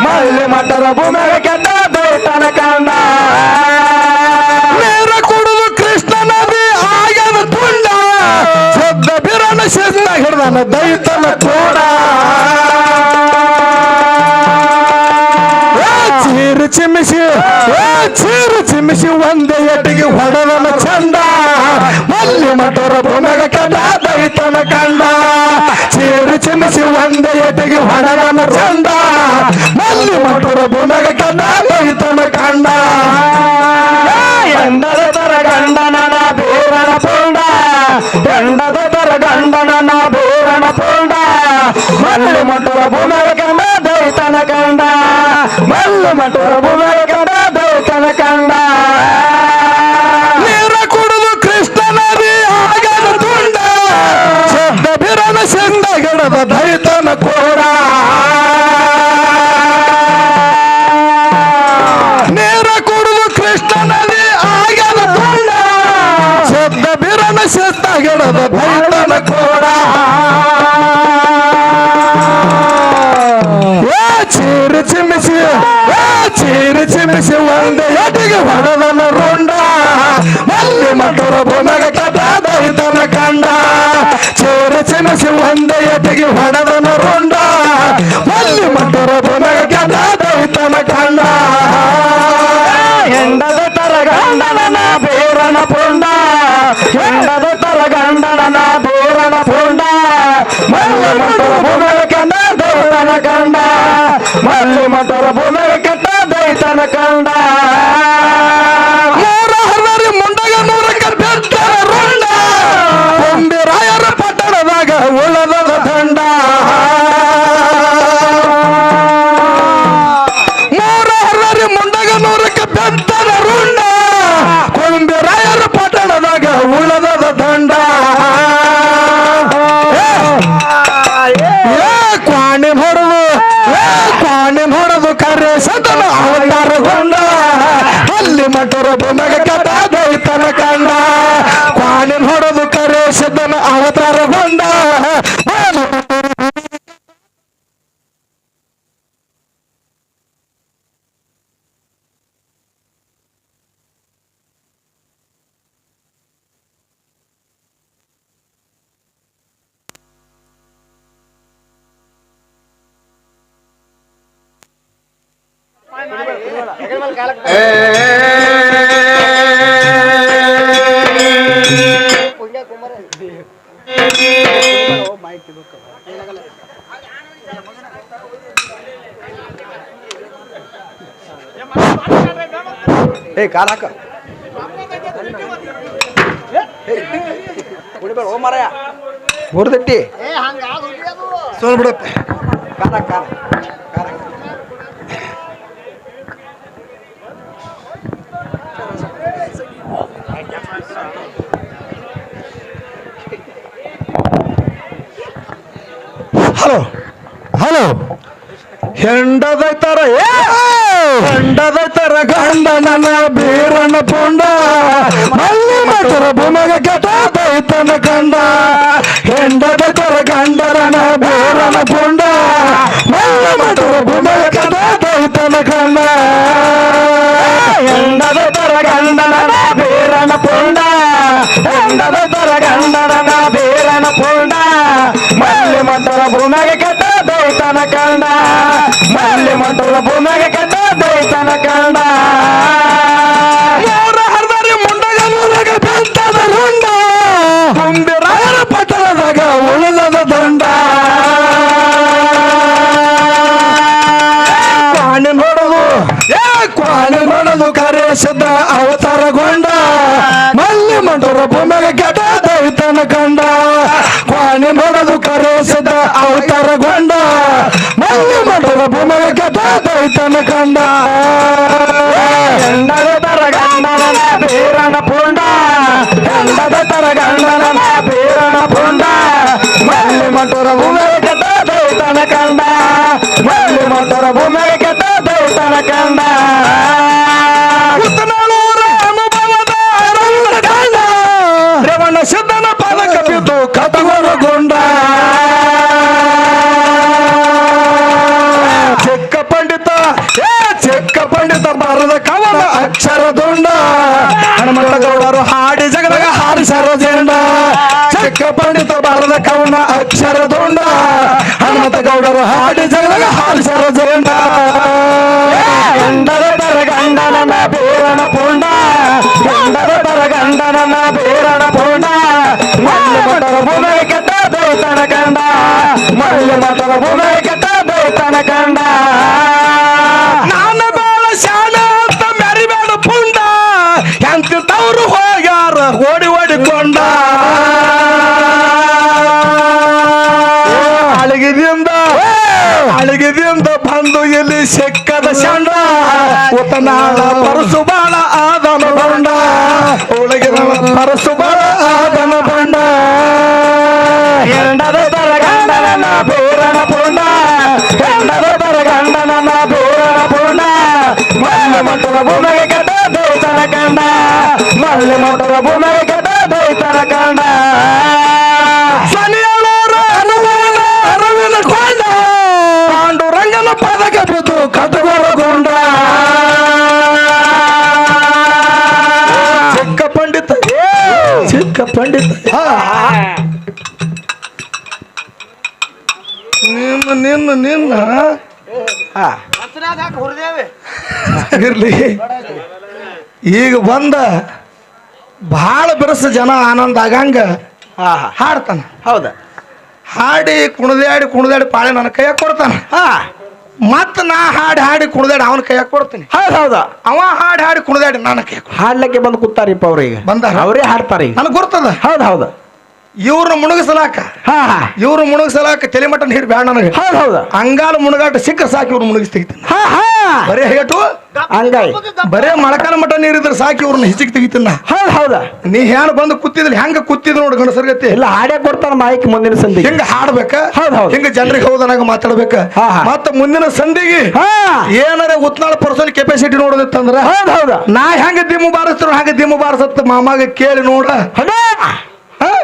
ಮಲ್ಲಿ ಮಠರ ಭೂಮಗ ಕಂದ ದೈತನ ಕಂಡ ನೀರ ಕುಡಿದು ಕೃಷ್ಣ ನದಿ ಆಗದ ತುಂಡ ಶಬ್ದ ಬಿರಣ ಶಿಸ್ತ ಹಿಡ್ದನ ದೈತನ ಕೂಡ ಚೀರು ಚಿಮ್ಮಿಸಿ ಒಂದೇ ಎಟ್ಟಿಗೆ ಹೊಡೆದನ ಚಂದ ಮಲ್ಲಿ ಮಠರ ಭೂಮಗ ಕಂಡ ದೈತನ ಕಂಡ ಚೀರು ಚಿಮ್ಮಿಸಿ ಒಂದೇ ಎಟ್ಟಿಗೆ ಹೊಡೆದನ ಚಂದ ಮಲ್ಲಿ ಮಠರ ಭೂಮಗ ಕಂಡ ದೈತನ ಕಂಡ ಎಂಡದ ತರ ಗಂಡನ ಬೇರನ ಪುಂಡ ಎಂಡದ ತರ ಗಂಡನ ಬೇರನ ಪುಂಡ ಮಲ್ಲಿ ಮಠರ ಭೂಮಗ ಕಂಡ ದೈತನ ಕಂಡ ಮಲ್ಲಿ ಮಠರ ಭೂಮಗ ಕಂಡ ದೈತನ ಕಂಡ ನೀರ ಕುಡಿದು ಕೃಷ್ಣ ನದಿ ಆಗದ ತುಂಡ ಶಬ್ದ ಬಿರನ ಸಿಂದ ಗಿಡದ ದೈತನ ಕೂಡ ನೀರ ಕುಡಿದು ಕೃಷ್ಣ ನದಿ ಆಗದ ತುಂಡ ಶಬ್ದ ಬಿರನ ಸಿಂದ ಗಿಡದ ದೈತನ ಕೂಡ ಚೀರು ಚಿಮ್ಮಿಸಿ ಒಂದೇ ಎಟ್ಟಿಗೆ ಹೊಡೆದನ ರುಂಡ ಮಲ್ಲಿ ಮಠರ ಭೂಮಗ ಕಂದ ದೈತನ ಕಂಡ ಚೀರು ಚಿಮ್ಮಿಸಿ ಒಂದೇ ಎಟ್ಟಿಗೆ ಹೊಡೆದನ ರುಂಡ ಮಲ್ಲಿ ಮಠರ ಭೂಮಗ ಕಂದ ದೈತನ ಕಂಡ ಎಂಡದ ತರ ಗಂಡನ ಬೇರನ ಪುಂಡ ಎಂಡದ ತರ ಗಂಡನ ಬೇರನ ಪುಂಡ ಮಲ್ಲಿ ಮಠರ ಭೂಮಗ ಕಂದ ದೈತನ ಕಂಡ ಮಲ್ಲಿ ಮಠರ ಭೂಮಗ ಕಂದ ದೈತನ ಕಂಡ ಮೂರ ಹರರಿ ಮುಂಡಗ ನೂರಕ್ಕೆ ಬೆಟ್ಟರ ರುಂಡ ಕೊಂಬಿ ರಾಯರ ಪಟ್ಟಣದಾಗ ಉಳದದ ದಂಡ ಮೂರ ಹರರಿ ಮುಂಡಗ ನೂರಕ್ಕೆ ಬೆಟ್ಟರ ರುಂಡ ಕೊಂಬಿ ರಾಯರ ಪಟ್ಟಣದಾಗ ಉಳದದ ದಂಡ ಕ್ವಾಣಿ ಹೊಡೆದು ಕರೆ ಸದನ ಅವತಾರಗೊಂಡ ಅಲ್ಲಿ ಮಠರ ಭೂಮಗ ಕಂದ ದೈತನ ಕಂಡ ಕ್ವಾಣಿ ಹೊಡೆದು ಕರೆ ಸದನ ಅವತಾರಗೊಂಡ ಕಾಲ ಹಾಕ ಕುಡಿಬೇಡ ಓ ಮಾರಾಯ ಹುರಿದಟ್ಟಿ ಸೋಲ್ ಬಿಡಪ್ಪ ಕಾಲ ಕಾಲ ಹಲೋ ಹಲೋ ಹೆಂಡದೈತರ ಹೆಂಡದೈತರ ಗಂಡನ ಬೀರನ ಪುಂಡ ಮಲ್ಲಿ ಮಠರ ಭೂಮಗ ಕಂದ ದೈತನ ಕಂಡ ಹೆಂಡದೈತರ ಗಂಡನ ಬೀರನ ಪುಂಡ ಮಲ್ಲಿ ಮಠರ ಭೂಮಗ ಕಂದ ದೈತನ ಕಂಡ ಹೆಂಡದೈತರ ಗಂಡನ ಬೇರನ ಪುಂಡ ಹೆಂಡದೈತರ ಗಂಡನ ಬೇರನ ಪುಂಡ ಮಲ್ಲಿ ಮಠರ ಭೂಮಗ ಕಂದ ದೈತನ ಕಂಡ ಮಲ್ಲಿ ಮಠರ ಭೂಮಗ ಕಂದ ದೈತನ ಕಂಡ ಹರದಾರಿ ಮುಂಡಗ ನೂರಗ ಬೆಟ್ಟದ ರುಂಡ ಕೊಂಬಿ ರಾಯರ ಪಟ್ಟಣದಾಗ ಉಳದ ದಂಡ ಕರೆಸಿದ ಅವತಾರಗೊಂಡ ಮಲ್ಲಿ ಮಂಟೂರ ಭೂಮಿಗೆ ಕೆಟ್ಟ ದೈತನ ಕಂಡ ಕ್ವಾಣಿ ಬಡದು ಕರೆಸಿದ ಅವತಾರಗೊಂಡ ಮಲ್ಲಿ ಮಂಟೂರ ಭೂಮಿಗೆ ಕೆಟ್ಟ ದೈತನ ಕಂಡ ಎಂಡದ ತರ ಗಂಡನ ಬೇರನ ಪುಂಡ ಎಂಡದ ತರ ಗಂಡನ ಬೇರನ ಪುಂಡ ಮಲ್ಲಿ ಮಂಟೂರ ಭೂಮಿಗೆ ಕೆಟ್ಟ ದೈತನ ಕಂಡ ಮಲ್ಲಿ ಮಂಟೂರ ಭೂಮಿಗೆ ಕೆಟ್ಟ ದೈತನ ಕಂಡ ಉತ್ತನಾಳೂರ ಅನುಭವದ ಅರವಿಂದ ಕಂಡ ರೇವಣ್ಣ ಸಿದ್ಧನ ಪಾದಕ ಬಿದ್ದು ಕಟಗೊರಗೊಂಡ ಚಿಕ್ಕ ಪಂಡಿತ ಚಿಕ್ಕ ಪಂಡಿತ ಬರದ ಕವನ ಅಕ್ಷರದುಂಡ ಹನುಮಂತಗೌಡರು ಹಾಡಿ ಜಗದಾಗ ಹಾರಿಸರ ಜೆಂಡ ಚಿಕ್ಕ ಪಂಡಿತ ಬರದ ಕವನ ಅಕ್ಷರದುಂಡ ಹನುಮಂತಗೌಡರು ಹಾಡಿ ಜಗದಾಗ ಹಾರಿಸರ ಜೆಂಡ ಎಂಡದ ತರ ಗಂಡನ ಬೇರನ ಪುಂಡ ಎಂಡದ ತರ ಗಂಡನ ಬೇರನ ಪುಂಡ ಮಲ್ಲಿ ಮಂಟೂರ ಭೂಮಿಗೆ ಕೆಟ್ಟ ದೈತನ ಕಂಡ ಮಲ್ಲಿ ಮಂಟೂರ ಭೂಮಿಗೆ ಕೆಟ್ಟ ದೈತನ ಕಂಡ ನಾನ ಬಾಳ ಶಾಣ ಅಂತ ಮೆರಿಬೇಡ ಪುಂಡ ಎಂತಿದ್ದವ್ರು ಹೋಗ್ಯಾರ ಓಡಿ ಓಡಿಕೊಂಡ ಅಳಗಿದಿಂದ ಬಂದು ಇಲ್ಲಿ ಸಿಕ್ಕದ ಶಂಡ ಉತ್ತನಾಳ ಪರಸು ಬಾಳ ಆದನ ಬಂಡ ಒಳಗಿನ ಪರಸು ಬಾಳ ಆದನ ಬಂಡ ಎಂಡದ ತರ ಗಂಡನ ಬೇರನ ಪುಂಡ ಎಂಡದ ತರ ಗಂಡನ ಬೇರನ ಪುಂಡ ಮಲ್ಲಿ ಮಂಟೂರ ಭೂಮಿಗೆ ಕೆಟ್ಟ ದೈತನ ಕಂಡ ಮಲ್ಲಿ ಮಂಟೂರ ಭೂಮಿಗೆ ಕೆಟ್ಟ ದೈತನ ಕಂಡ ಶನಿಯಳೂರು ಅನುಭವದ ಅರವಿನ ಕೊಂಡ ಪಾಂಡುರಂಗನ ಪದಕ ಬಿದ್ದು ಕಟಗೊರಗೊಂಡ ಚಿಕ್ಕ ಪಂಡಿತ ಚಿಕ್ಕ ಪಂಡಿತ ನಿನ್ನ ಇರ್ಲಿ ಈಗ ಬಂದ ಬಹಳ ಬಿರುಸ ಜನ ಆನಂದ ಆಗಂಗ ಹಾಡ್ತಾನ ಹೌದ ಹಾಡಿ ಕುಣಿದಾಡಿ ಪಾಳೆ ನನ್ನ ಕೈಯಾಗ ಕೊಡ್ತಾನ ಮತ್ತ ನಾ ಹಾಡಿ ಕುಣಿದಾಡಿ ಅವನ ಕೈಯಾಗ ಕೊಡ್ತೀನಿ ಹೌದ ಅವ ಹಾಡಿ ಕುಣಿದಾಡಿ ನನ್ನ ಕೈಯಾಗ ಹಾಡ್ಲಿಕ್ಕೆ ಬಂದು ಕೂತಾರಿಪ್ಪ ಅವ್ರಿಗೆ ಬಂದಾರ ಅವರೇ ಹಾಡ್ತಾರ ಈಗ ನನಗೆ ಗೊತ್ತದ ಹೌದ್ ಹೌದು ಇವ್ರನ್ನ ಮುಣಗಸಲಾಕ ಇವ್ರು ಮುಣಗಸಲಾಕ ತಲೆಮಟ್ಟನ ಹಿಡ್ ಬ್ಯಾಡ ನನಗೆ ಹೌದ್ ಹೌದು ಅಂಗಾಲ ಮುಣಗಾಟ ಸಿಕ್ಕ ಸಾಕಿ ಇವ್ರು ಮುಣಗಿಸ್ ತೆಗಿತೀನಿ ಬರೇ ಹೇಟು ಹಂಗಾಯ್ ಬರೇ ಮೊಳಕಾಲ ಮಟ್ಟ ನೀರಿದ್ರೆ ಸಾಕಿ ಇವ್ರನ್ನ ಹಿಚಿಗೆ ತೆಗಿತೀನ ಹೌದ್ ಹೌದ ನೀ ಹ್ಯಾನ್ ಬಂದು ಕೂತಿದ್ಲಿ ಹೆಂಗ ಕೂತಿದ್ ನೋಡು ಗಣಸರ್ಗತಿ ಇಲ್ಲ ಹಾಡೇ ಕೊಡ್ತಾನ ಮಾಹಿತಿ ಮುಂದಿನ ಸಂಧಿ ಹಿಂಗ ಹಾಡ್ಬೇಕ ಹೌದ್ ಹೌದ್. ಹಿಂಗ ಜನರಿಗೆ ಹೌದನಾಗ ಮಾತಾಡ್ಬೇಕ ಮತ್ತ ಮುಂದಿನ ಸಂಧಿಗೆ ಏನಾರ ಉತ್ನಾಳ ಪರ್ಸನ್ ಕೆಪಾಸಿಟಿ ನೋಡೋದಿತ್ತಂದ್ರ ಹೌದ್ ಹೌದ ನಾ ಹೆಂಗ ದಿಮ್ಮು ಬಾರಿಸ್ತಾರ ಹಾಗೆ ದಿಮ್ಮು ಬಾರಿಸತ್ತ ಮಾಮಾಗ ಕೇಳಿ ನೋಡ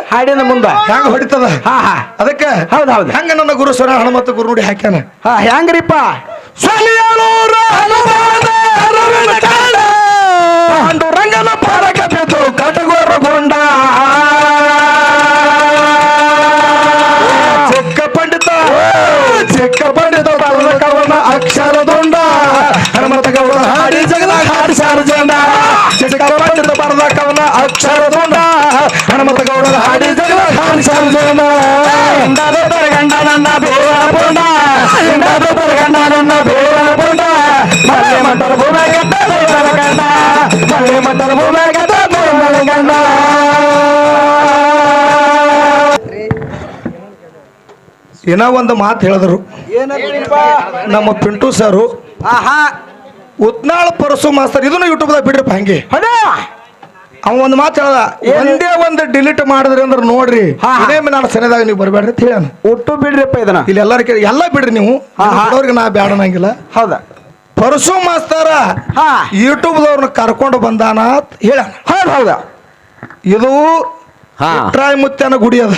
ಹಾಡಿನ ಮುಂದ ಹೆಂಗ ಹೊಡಿತದ ಅದಕ್ಕೆ ಹೌದ್ ಹೌದ್. ಹೆಂಗ ನನ್ನ ಗುರು ಸ್ವರ ಹನುಮಂತ ಗುರು ನೋಡಿ ಹಾಕ್ಯಾನ ಹೆಂಗ್ರಿಪ್ಪ ಶನಿಯಳೂರ ಅನುಭವದ ಅರವಿನ ಕಂಡ ಪಾಂಡುರಂಗನ ಪಾದಕ ಬಿದ್ದು ಕಟಗೊರಗೊಂಡ ಚಿಕ್ಕ ಪಂಡಿತ ಬರದ ಕವನ ಅಕ್ಷರದುಂಡ ಹನುಮಂತಗೌಡ ಹಾಡಿ ಜಗದಾಗ ಹಾಡಿಸಾರ ಜಂಡ ಚಿಕ್ಕ ಪಂಡಿತ ಬರದ ಕವನ ಅಕ್ಷರದುಂಡ ಹನುಮಂತಗೌಡ ಹಾಡಿ ಜಗದಾಗ ಹಾಡಿಸಾರ ಜಂಡ ಎಂಡದ ತರ ಗಂಡನ ಬೇರನ ಪುಂಡ ಎಂಡದ ತರ ಗಂಡನ ಬೇರನ ಪುಂಡ ಮಲ್ಲಿ ಮಂಟೂರ ಭೂಮಿಗೆ ಕೆಟ್ಟ ದೈತನ ಕಂಡ ಮಲ್ಲಿ ಮಂಟೂರ ಭೂಮಿಗೆ ಕೆಟ್ಟ ದೈತನ ಕಂಡ ಏನೋ ಒಂದು ಮಾತು ಹೇಳಿದ್ರು ನಮ್ಮ ಪಿಂಟು ಸರು ಉತ್ನಾಳ ಪರಸು ಮಾಸ್ತರ್ ಇದನ್ನು ಯೂಟ್ಯೂಬ್ದಾಗ ಬಿಡ್ರಪ್ಪ ಹಂಗೆ ಅವ ಒಂದು ಮಾತು ಹೇಳ್ದ ಒಂದೇ ಒಂದು ಡಿಲೀಟ್ ಮಾಡಿದ್ರಿ ಅಂದ್ರೆ ನೋಡ್ರಿ ನಾನು ಸರಿಯಾದಾಗ ನೀವು ಬರಬೇಡ್ರಿ ಅಂತ ಹೇಳ್ಯಾನ ಒಟ್ಟು ಬಿಡ್ರಿಪ್ಪ ಇದನ್ನ ಇಲ್ಲಿ ಎಲ್ಲರೂ ಕೇಳಿ ಎಲ್ಲ ಬಿಡ್ರಿ ನೀವು ಅವ್ರಿಗೆ ನಾ ಬ್ಯಾಡ ಅನ್ನಂಗಿಲ್ಲ ಹೌದಾ ಪರಸು ಮಾಸ್ತರ ಯೂಟ್ಯೂಬ್ದವ್ರನ್ನ ಕರ್ಕೊಂಡು ಬಂದಾನ ಅಂತ ಹೇಳ್ಯಾನ ಹೌದಾ ಇದು ಟ್ರಾಯ್ ಮುತ್ಯನ ಗುಡಿ ಅದ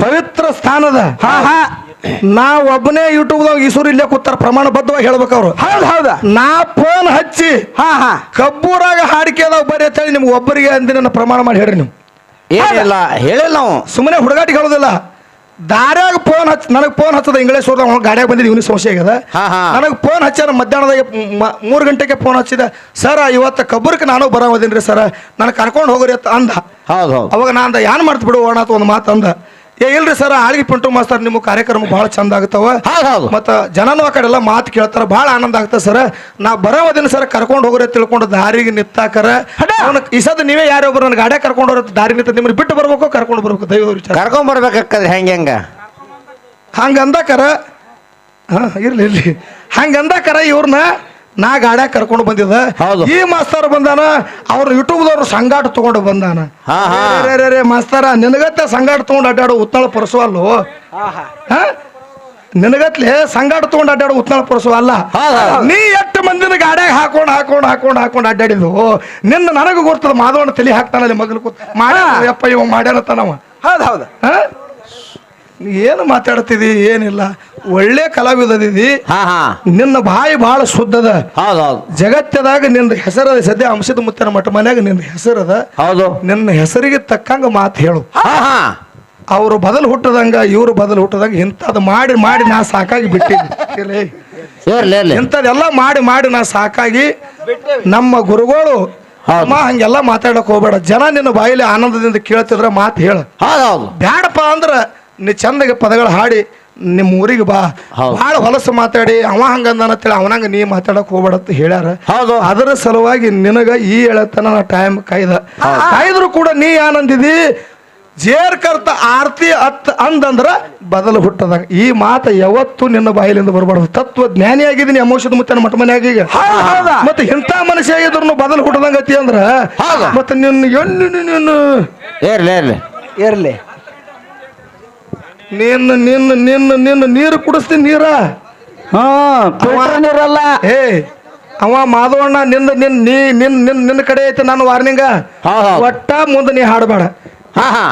ಪವಿತ್ರ ಸ್ಥಾನದ ನಾ ಒಬ್ಬನೇ ಯೂಟ್ಯೂಬ್ದಾಗ ಈಸೂರು ಇಲ್ಲೇ ಕೂತಾರ ಪ್ರಮಾಣ ಬದ್ಧವಾಗಿ ಹೇಳ್ಬೇಕು ಅವ್ರು ಹೌದಾ ನಾ ಫೋನ್ ಹಚ್ಚಿ ಕಬ್ಬೂರಾಗ ಹಾಡಿಕೆ ಅದಾವ ಬರೀ ಅಂತ ಹೇಳಿ ನಿಮ್ಗೆ ಒಬ್ಬರಿಗೆ ಅಂದಿನ ಪ್ರಮಾಣ ಮಾಡಿ ಹೇಳ್ರಿ ನೀವು ಏನಿಲ್ಲ ಹೇಳಿಲ್ಲ ನಾವು ಸುಮ್ಮನೆ ಹುಡುಗಾಟಿಗೆ ಹೇಳೋದಿಲ್ಲ ದಾರ್ಯಾಗ ಫೋನ್ ನನಗೆ ಫೋನ್ ಹಚ್ಚದ ಇಂಗ್ಲೇಶ್ ಗಾಡಿಯಾಗ ಬಂದಿದ್ದು ಇವನಿಗೆ ಸಮಸ್ಯೆ ಆಗ್ಯದ ನನಗೆ ಫೋನ್ ಹಚ್ಚಾರ ಮಧ್ಯಾಹ್ನದಾಗ 3 ಗಂಟೆಗೆ ಫೋನ್ ಹಚ್ಚಿದ ಸರ್ ಇವತ್ತು ಕಬ್ಬೂರ್ಗೆ ನಾನು ಬರೋದಿನ್ರಿ ಸರ್ ನನಗೆ ಕರ್ಕೊಂಡು ಹೋಗ್ರಿ ಅಂತ ಅಂದ ಹೌದು ಅವಾಗ ನಾ ಅಂದ ಏನ್ ಮಾಡ್ತು ಬಿಡು ಓಣ ಒಂದು ಮಾತು ಅಂದ ಇಲ್ರಿ ಸರ್ ಆಳ್ಗಿ ಪಿಂಟು ಮಾಸ್ತರ್ ನಿಮ್ಮ ಕಾರ್ಯಕ್ರಮ ಬಹಳ ಚಂದ ಆಗ್ತಾವ ಹೌದು ಮತ್ತ ಜನನು ಆ ಕಡೆ ಎಲ್ಲ ಮಾತು ಕೇಳ್ತಾರ ಬಹಳ ಆನಂದ ಆಗ್ತದೆ ಸರ್ ನಾ ಬರೋದಿನ ಸರ್ ಕರ್ಕೊಂಡು ಹೋಗ್ರೆ ತಿಳ್ಕೊಂಡು ದಾರಿಗೆ ನಿತ್ತಾಕರ ಈ ಸದ ನೀವೇ ಯಾರೊಬ್ರು ನನ್ನ ಗಾಡಿ ಕರ್ಕೊಂಡು ಹೋಗ್ರ ದಾರಿ ನಿಂತ ನಿಮ್ಮನ್ನ ಬಿಟ್ಟು ಬರ್ಬೇಕು ಕರ್ಕೊಂಡು ಬರ್ಬೇಕು ದೈವ ವಿಚಾರ ಕರ್ಕೊಂಡ್ ಬರ್ಬೇಕಾದ್ರೆ ಹೆಂಗ ಹಂಗಂದಾಕರ ಹಾ ಇರ್ಲಿ ಹಂಗಂದಾಕರ ಇವ್ರನ್ನ ನಾ ಗಾಡ್ಯಾಗ ಕರ್ಕೊಂಡು ಬಂದಿದ್ದ ಹೌದು. ಈ ಮಾಸ್ತರ್ ಬಂದಾನ ಅವ್ರು ಯೂಟ್ಯೂಬ್ದವ್ರು ಸಂಗಾಟ ತಗೊಂಡು ಬಂದಾನ ರೇ ಮಾಸ್ತರ ನಿನಗತ್ತೆ ಸಂಗಾಟ ತಗೊಂಡು ಅಡ್ಡಾಡು ಉತ್ನಾಳ ಪರಸುವಲ್ಲು ನಿನಗತ್ಲೆ ಸಂಗಾಟ ತಗೊಂಡು ಅಡ್ಡಾಡು ಉತ್ನಾಳ ಪರಸುವಲ್ಲ ನೀ ಎಷ್ಟು ಮಂದಿನ ಗಾಡ್ಯಾಗ ಹಾಕೊಂಡು ಅಡ್ಡಾಡಿದ್ವು ನಿನ್ನ ನನಗೂ ಗೊತ್ತದ ಮಾಧವನ ತಲೆ ಹಾಕ್ತಾನಲ್ಲಿ ಮಗಲು ಕೂತ್ ಯಪ್ಪ ಇವ ಮಾಡ್ಯಾನತ್ತನವ ಹೌದು ನೀ ಏನು ಮಾತಾಡ್ತಿದಿ ಏನಿಲ್ಲ ಒಳ್ಳೆ ಕಲಾವಿದದಿದಿ ನಿನ್ನ ಬಾಯಿ ಬಹಳ ಶುದ್ಧದ ಹೌದು ಜಗತ್ತದಾಗ ನಿನ್ನ ಹೆಸರದ ಸದ್ಯ ಅಂಶದ ಮುತ್ತನ ಮಠ ಮನ್ಯಾಗ ನಿನ್ನ ಹೆಸರದ ಹೌದು ನಿನ್ನ ಹೆಸರಿಗೆ ತಕ್ಕಂಗ ಮಾತು ಹೇಳು ಅವರು ಬದಲು ಹುಟ್ಟದಂಗ ಇವರು ಬದಲು ಹುಟ್ಟದಂಗ ಇಂಥದ್ದು ಮಾಡಿ ನಾ ಸಾಕಾಗಿ ಬಿಟ್ಟಿದ್ದೆ ಇಂಥದ್ದೆಲ್ಲ ಮಾಡಿ ನಾ ಸಾಕಾಗಿ ನಮ್ಮ ಗುರುಗಳು ಅಮ್ಮ ಹಂಗೆಲ್ಲ ಮಾತಾಡಕ್ ಹೋಗ್ಬೇಡ ಜನ ನಿನ್ನ ಬಾಯಿಲಿ ಆನಂದದಿಂದ ಕೇಳ್ತಿದ್ರ ಮಾತು ಹೇಳ ಬ್ಯಾಡಪ್ಪ ಅಂದ್ರ ನೀ ಚಂದಗೆ ಪದಗಳು ಹಾಡಿ ನಿಮ್ಮ ಊರಿಗೆ ಬಾ ಬಹಳ ಹೊಲಸು ಮಾತಾಡಿ ಅವ ಹಂಗಂದನತ್ತೇಳಿ ಅವನಂಗ ನೀ ಮಾತಾಡಕ್ ಹೋಗ್ಬೇಡ ಅಂತ ಹೇಳ್ಯಾರ ಅದರ ಸಲುವಾಗಿ ನಿನಗ ಈ ಹೇಳತನ ನಾ ಟೈಮ್ ಕಾಯ್ದ್ರು ಕೂಡ ನೀ ಏನಂದಿದಿ ಜೇರ್ ಕರ್ತ ಆರ್ತಿ ಅಂದಂದ್ರ ಬದಲು ಹುಟ್ಟದಾಗ ಈ ಮಾತ ಯಾವತ್ತು ನಿನ್ನ ಬಾಯಿಲಿಂದ ಬರಬಾರ್ದು ತತ್ವ ಜ್ಞಾನಿ ಆಗಿದ್ದೀನಿ ಅಮೋಷದ ಮುತ್ತನ ಮಠ ಮನೆ ಈಗ ಮತ್ತೆ ಇಂಥ ಮನುಷ್ಯ ಆಗಿದ್ರು ಬದಲು ಹುಟ್ಟದಂಗತಿ ಅಂದ್ರ ಮತ್ತೆ ನಿನ್ನ ಇರ್ಲಿ ನಿನ್ನ ನೀರು ಕುಡಿಸ್ತೀನಿ ನೀರ ನೀರಲ್ಲ ಅವ ಮಾಧವಣ್ಣ ನಿನ್ನ ಕಡೆ ಐತೆ ನಾನು ವಾರ್ನಿಂಗ ಒಟ್ಟ ಮುಂದೆ ನೀ ಹಾಡಬೇಡ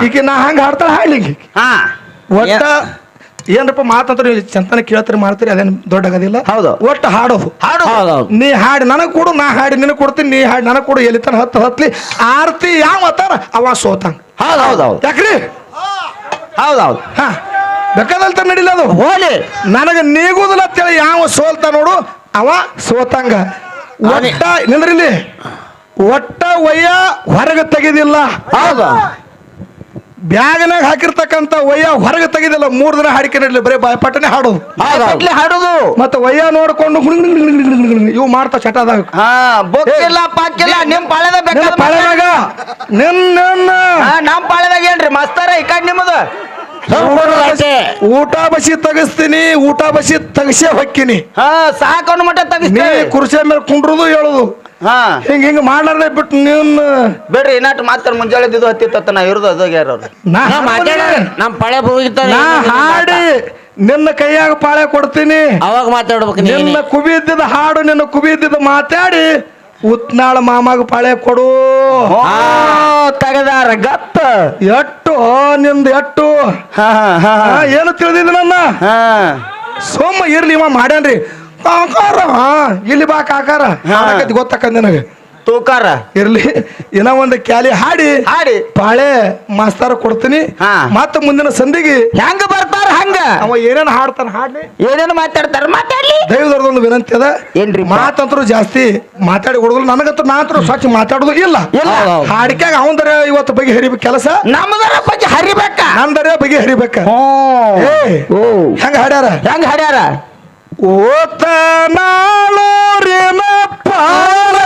ಈಗ ನಾ ಹಂಗ ಹಾಡ್ತಾಳ ಹಾಡ್ಲಿ ಒಟ್ಟ ಏನಪ್ಪ ಮಾತಾಡ್ರಿ ಚಂತನ ಕೇಳ್ತಾರೆ ಮಾಡ್ತೀರಿ ಅದೇನು ದೊಡ್ಡ ಆಗೋದಿಲ್ಲ ಹೌದು ಒಟ್ಟು ಹಾಡೋದು ನೀ ಹಾಡಿ ನನಗ್ ಕೊಡು ನಾ ಹಾಡಿ ನಿನಗೆ ಕೊಡ್ತೀನಿ ನೀ ಹಾಡಿ ನನಗ್ ಕೊಡು ಎಲ್ಲಿತನ ಹತ್ಲಿ ಆರ್ತಿ ಯಾವ ಅತ್ತಾರ ಅವ ಸೋತಂಗ ಯಾಕ್ರಿ ಹೌದೌದು ಹಾ ಬೇಕಾದಲ್ತ ನಡಿಲ್ಲ ಅದು ಹೋಲಿ ನನಗ ನೀಗುದಿಲ್ಲ ಅಂತೇಳಿ ಯಾವ ಸೋಲ್ತ ನೋಡು ಅವ ಸೋತಂಗ ಒಟ್ಟ ನಿಂದ್ರಿಲ್ಲಿ ಒಟ್ಟ ವಯ್ಯ ಹೊರಗೆ ತೆಗೆದಿಲ್ಲ ಹೌದು ಬ್ಯಾಗ್ನಾಗ ಹಾಕಿರ್ತಕ್ಕಂತ ವಯ್ಯ ಹೊರಗೆ ತೆಗೆದಿಲ್ಲ 3 ದಿನ ಹಾಡಿಕೆ ನಡಲಿ ಬರೀ ಬಾಯ್ಪಾಟನೆ ಹಾಡೋದು ಮತ್ತೆ ವಯ್ಯ ನೋಡ್ಕೊಂಡು ಇವು ಮಾಡ್ತಾ ಚಟದಾಗ ನಿಮ್ ಪಾಳ್ಯದಾಗ ನಮ್ ಪಾಳ್ಯದಾಗ ಏನ್ರಿ ಮಸ್ತಾರ ಈ ಕಡೆ ನಿಮ್ಮದು ಊಟ ಬಸಿ ತಗಸ್ತೀನಿ ಊಟ ಬಸಿ ತಗಸೇ ಹೊಕ್ಕಿನಿ ಸಾಕವನ್ನ ಮಟ್ಟ ತಗಸ್ತೀನಿ ಕುರ್ಚಿ ಮೇಲೆ ಕುಂಡ್ರುದು ಹೇಳುದು ಹಿಂಗ ಮಾಡ್ಲಾರ್ದೆ ಬಿಟ್ಟು ನೀನ್ ಬೇಡ್ರಿ ಏನಾಟ ಮಾತಾಡ ಮುಂಜಾಳೆ ಹತ್ತಿತ್ತ ನಾ ಇರೋದು ಅದಾಗ ನಮ್ ಪಾಳೆ ನಾ ಹಾಡಿ ನಿನ್ನ ಕೈಯಾಗ ಪಾಳೆ ಕೊಡ್ತೀನಿ ಅವಾಗ ಮಾತಾಡ್ಬೇಕು ನಿನ್ನ ಕುಬಿದ್ದಿದ ಹಾಡು ನಿನ್ನ ಕುಬಿದ್ದಿದ ಮಾತಾಡಿ ಉತ್ನಾಳ ಮಾಮಾಗ ಪಾಳೆ ಕೊಡು ತಗದಾರ ಗತ್ತ ಎಟ್ಟು ನಿಂದ ಎಟ್ಟು ಏನು ತಿಳಿದಿದ ನನ್ನ ಸೋಮ ಇರ್ಲಿ ಇವ ಮಾಡ್ಯಾನ್ರಿ ಕಾಕಾರ ಇಲ್ಲಿ ಬಾ ಕಾಕಾರ ಗೊತ್ತಕ್ಕ ನನಗೆ ತೂಕಾರ ಇರ್ಲಿ ಇನ್ನ ಒಂದು ಕ್ಯಾಲಿ ಹಾಡಿ ಪಾಳೆ ಮಾಸ್ತಾರ ಕೊಡ್ತೀನಿ ಮತ್ತ ಮುಂದಿನ ಸಂದಿಗೆ ಹೆಂಗ ಬರ್ತಾರ ಹಂಗ ಅವ ಏನೇನು ಹಾಡ್ತಾನ ಹಾಡ್ಲಿ ಏನೇನು ಮಾತಾಡ್ತಾರ ಮಾತಾಡ್ಲಿ ದೈವದವ್ರದೊಂದು ವಿನಂತಿ ಅದ ಏನ್ರಿ ಮಾತಂತರು ಜಾಸ್ತಿ ಮಾತಾಡಿ ಕೊಡುದಿಲ್ಲ ನನಗಂತೂ ನಾಂತರೂ ಸ್ವಚ್ಛ ಮಾತಾಡುದು ಇಲ್ಲ ಹಾಡಿಕ್ಯಾಗ ಅವಂದರ ಇವತ್ತು ಬಗೆ ಹರಿಬೇಕು ಕೆಲಸ ನಮ್ಮದರ ಬಗ್ಗೆ ಹರಿಬೇಕ ನಂದರ ಬಗೆ ಹರಿಬೇಕ ಹೆಂಗ ಹಾಡ್ಯಾರ ಓತ ನಾಳೋರಿನ ಪಾರ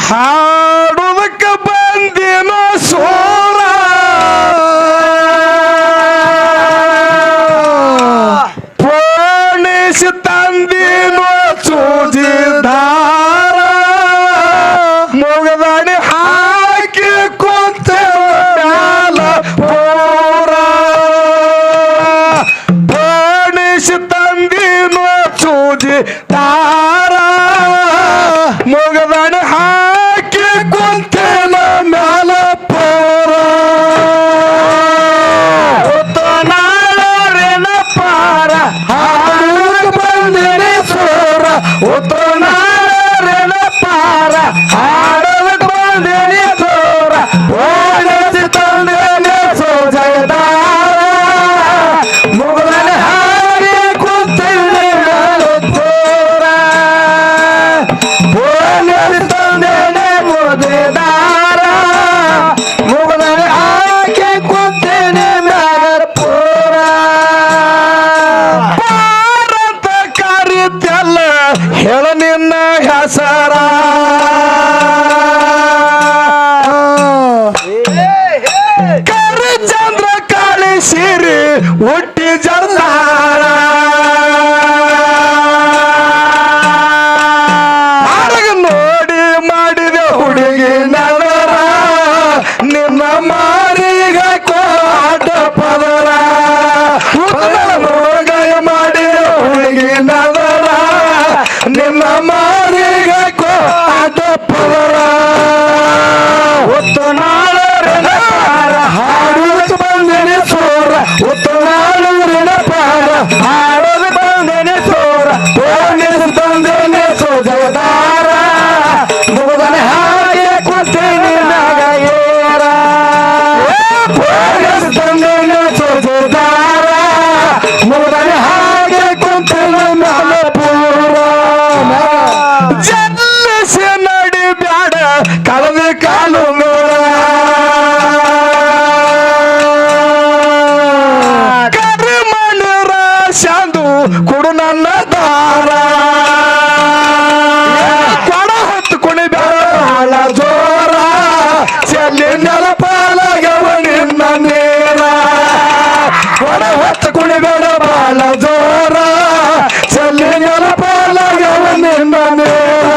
ಹಾಡುದಕ್ಕ ಬಂದಿನ ಸೋರ ಪೋಣಿಸಿ ತಂದಿನ ಚೂಜಿದಾರ ಮೊಗದಾಣಿ ಹಾಕಿ ಕುಂತ ತಂದಿನ ಚೂಜಿ ತಾರ ಮೊಗದಾಣ ಹಾಕಿ ಕುಂತೇನ ಮ್ಯಾಲ ಪೋರ ನಾಳೇನ ಪಾರ ಹಾಡಕ್ಕೆ ಬಂದಿನಿ ಸೋರ ನಾಳೇನ ಪಾರ ಹಾಡಕ್ಕೆ ಬಂದಿನಿ ಸೋರ ಓಡಿಸಿ ತಂದೇನೆ ಸೋಜದಾರ ಮೊಗದಾಣ ತಂದೇನೆ ಮುದೇದಾರ ತಾರ ಆರಗ ನೋಡಿ ಮಾಡಿದ ಹುಡುಗಿ ನಗರ ನಿನ್ನ ಮಾರಿಗ ಕೋಟ ಪದರ ನೋಡಗ ಮಾಡಿದ ಹುಡುಗಿ ನಗರ ನಿನ್ನ ಮಾರಿಗ ಕೋಟ ಪದರ ಒತ್ತು ನಾಳೂರಿನ ಪಾರ ಹಾಡುವುದು ಬಂದಿನಿ ಸೋರ ಒತ್ತು ನಾಳೂರಿನ ಪಾರ ಹಾಡೋದು ಬಂದಿನಿ ಸೋರ ಪೋಣಿಸು ತಂದೇನೆ ಸೋಜದಾರ ಮುಗದನೆ ಹಾಗೆ ಕೊಡ್ತೀನಿ ನಗೇರ ಪೋಣಿಸು ತಂದೇನೆ ಸೋಜದಾರ ಮುಗದನೆ ಹಾಗೆ ಕೊಡ್ತೀನಿ ನಗಪೂರ ಜಲ್ಲಿಸಿ ನಡಿ ಬ್ಯಾಡ ಕಳವಿ ಕಾಲು ಕರಿಮಣ್ಣರ ಶಾಂದು ಕೊಡು ನನ್ನ ದಾರ ಕೊಡ ಹೊತ್ತು ಕುಣಿಬೇಡ ಜೋರ ಚೆಲ್ಲಿ ನೆಲಪಾಲಗವ ನಿನ್ನ ನೀರ ಕೊಡ ಹೊತ್ತು ಕುಣಿಬೇಡ ಬಾಳ ಜೋರ ಚೆಲ್ಲಿ ನೆಲಪಾಲಗವ ನಿನ್ನ ನೀರ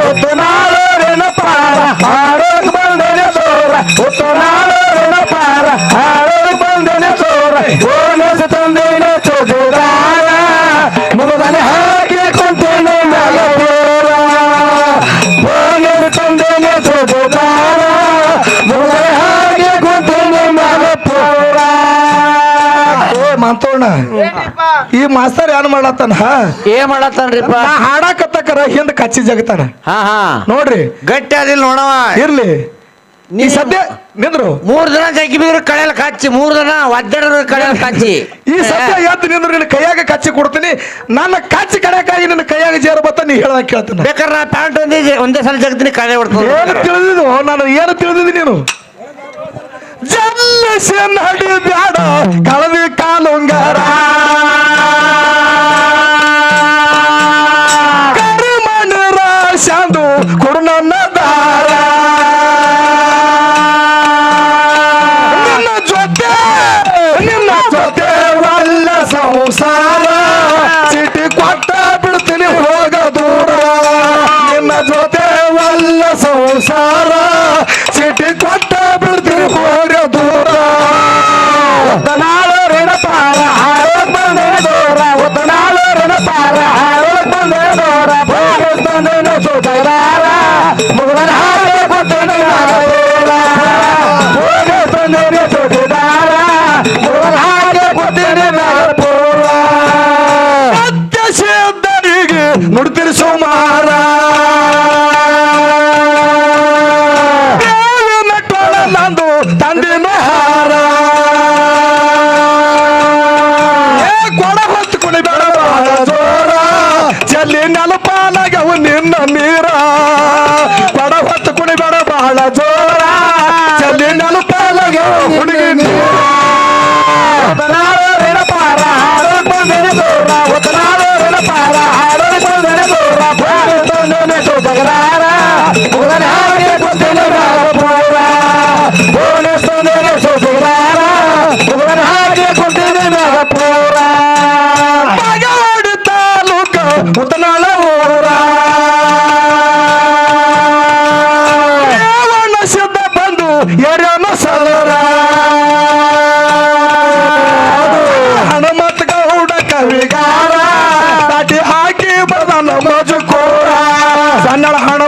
ಒತ್ತು ನಾಳೂರಿನ ಪಾರ ಹಾಡೋದು ಬಂದನೆ ಸೋರ ಒತ್ತು ನಾಳೂರಿನ ಪಾರ ಹಾಡೋದು ಬಂದನೆ ಸೋರ ಓನಸು ತಂದೇನೆ ಚೋಜದಾರ ಮುಗದನೆ ಹಾಗೆ ಕೊಂತೇನೆ ನಗಪೂರ ಓನಸು ತಂದೇನೆ ಚೋಜದಾರ ಮುಗದನೆ ಹಾಗೆ ಕೊಂತೇನೆ ನಗಪೂರ ಮಾತೋಣ ಈ ಮಾಸ್ತರ್ ಏನ್ ಮಾಡತ್ತಾನ ಏನ್ ಮಾಡತ್ತಾನ್ರಿಪ್ಪ ನಾ ಹಾಡಕತ್ತಕರ ಹಿಂದ ಕಚ್ಚಿ ಜಗತಾನ ಹಾ ಹಾ ನೋಡ್ರಿ ಗಟ್ಟಿ ಅದಿಲ್ಲ ನೋಡವ ಇರ್ಲಿ ನೀ ಸದ್ಯ ನಿಂದ್ರು 3 ದಿನ ಜಗ್ಗಿ ಬಿದ್ರೆ ಕಳೆಯಲ್ಲ ಕಚ್ಚಿ 3 ದಿನ ಒದ್ದಾಡಿದ್ರೆ ಕಳೆಯಲ್ಲ ಕಚ್ಚಿ ಈ ಸದ್ಯ ಎದ್ದು ನಿಂದ್ರು ನಿನ್ನ ಕೈಯಾಗ ಕಚ್ಚಿ ಕೊಡ್ತೀನಿ ನನ್ನ ಕಚ್ಚಿ ಕಡೆಯಕ್ಕಾಗಿ ನಿನ್ನ ಕೈಯಾಗ ಜೇರ ಬತ್ತ ನೀ ಹೇಳ್ದಾಗ ಕೇಳ್ತೀನಿ ಬೇಕಾದ್ರೆ ನಾ ಪ್ಯಾಂಟ್ ಒಂದೇ ಸಲ ಜಗತ್ತೀನಿ ಕಳೆ ಹೊಡ್ತೀನಿ ಏನು ತಿಳಿದಿದ್ದು ನಾನು ಏನು ತಿಳಿದಿದ್ದು ನೀನು ಜಲ್ಲಿಸಿ ನಡಿ ಬ್ಯಾಡ ಕಳವಿ ಕಾಲುಂಗಾರ ಕರಿಮಣ್ಣರ ಶಾಂದು ಕೊಡು ನನ್ನ ದಾರ ನಿನ್ನ ಜೊತೆ ಒಲ್ಲ ಸಂಸಾರ ಚೀಟಿ ಕೊಟ್ಟ ಬಿಡ್ತೀನಿ ಹೋಗ ದೂರ ನಿನ್ನ ಜೊತೆ ಒಲ್ಲ ಸಂಸಾರ ಚೀಟಿ ಕೊಟ್ಟ ಬಿಡ್ತೀನಿ ಹೋಗ ದೂರ ನಾಳೂರಿನ ಪಾರ ಹಾಡೋದ್ ಬಂದೆ ದೂರ ಒತ್ತ ನಾಳೂರಿನ ಪಾರ ಹಾಡೋದ್ ಬಂದೆ ದೂರ ಬೋನಸ್ ತಂದೇನು ಸೋಜದಾರ ಮುಗದನ ಹಾಗೆ ಕೊಟ್ಟೇನೆ ನಗಪೂರ ಬೋನಸ್ ತಂದೇನೆ ಸೋಜದಾರ ಮುಗದನ ಹಾಗೆ ಕೊಟ್ಟೇನೆ ನಗಪೂರ ಸತ್ಯ ಸಿದ್ಧರಿಗೆ ನುಡ್ತಿರಿ ಸುಮಾರ ನಂದು ತಂದಿನ ಹಾರ ಕೊಡ ಹೊತ್ತು ಕುಣಿಬೇಡ ಬಾಳ ಜೋರ ಚೆಲ್ಲಿ ನೆಲಪಾಲಾಗವು ನಿನ್ನ ನೀರ ಕೊಡ ಹೊತ್ತು ಕುಣಿಬೇಡ ಬಾಳ ಜೋರ ಚೆಲ್ಲಿ ನೆಲಪಾಲಾಗವು ಹುಡುಗಿ ನೀರ ನಾಳೂರಿನ ಪಾರ ಹಾಡೋದು ಬಂದಿನ ದೂರ ಒತ್ತ ನಾಳೂರಿನ ಪಾರ ಹಾಡೋದು ಬಂದಿನ ದೂರ ಬೋನಸ್ ತಂದೇನೆ ಸೋಜದಾರ ಮುಗದನೆ ಹಾಗೆ ಕೊಡ್ತೀನಿ ನಗಪೂರ ಬೋನಸ್ ತಂದೇನೆ ಸೋಜದಾರ ಮುಗದನೆ ಹಾಗೆ ಕೊಡ್ತೀನಿ ನಗಪೂರ ಮಗವಾಡಿ ತಾಲೂಕ ಮುತ್ತನಾಳ ಊರ ರೇವಣ್ಣ ಸಿದ್ಧ ಬಂದು ಎರ್ಯನ ಸಲರ ಹನುಮತ್ ಗೌಡ ಕವಿಗಾರ ದಾಟಿ ಹಾಕಿ ಬದನ ಮಜುಕೋರ ಸಣ್ಣ ಹಣ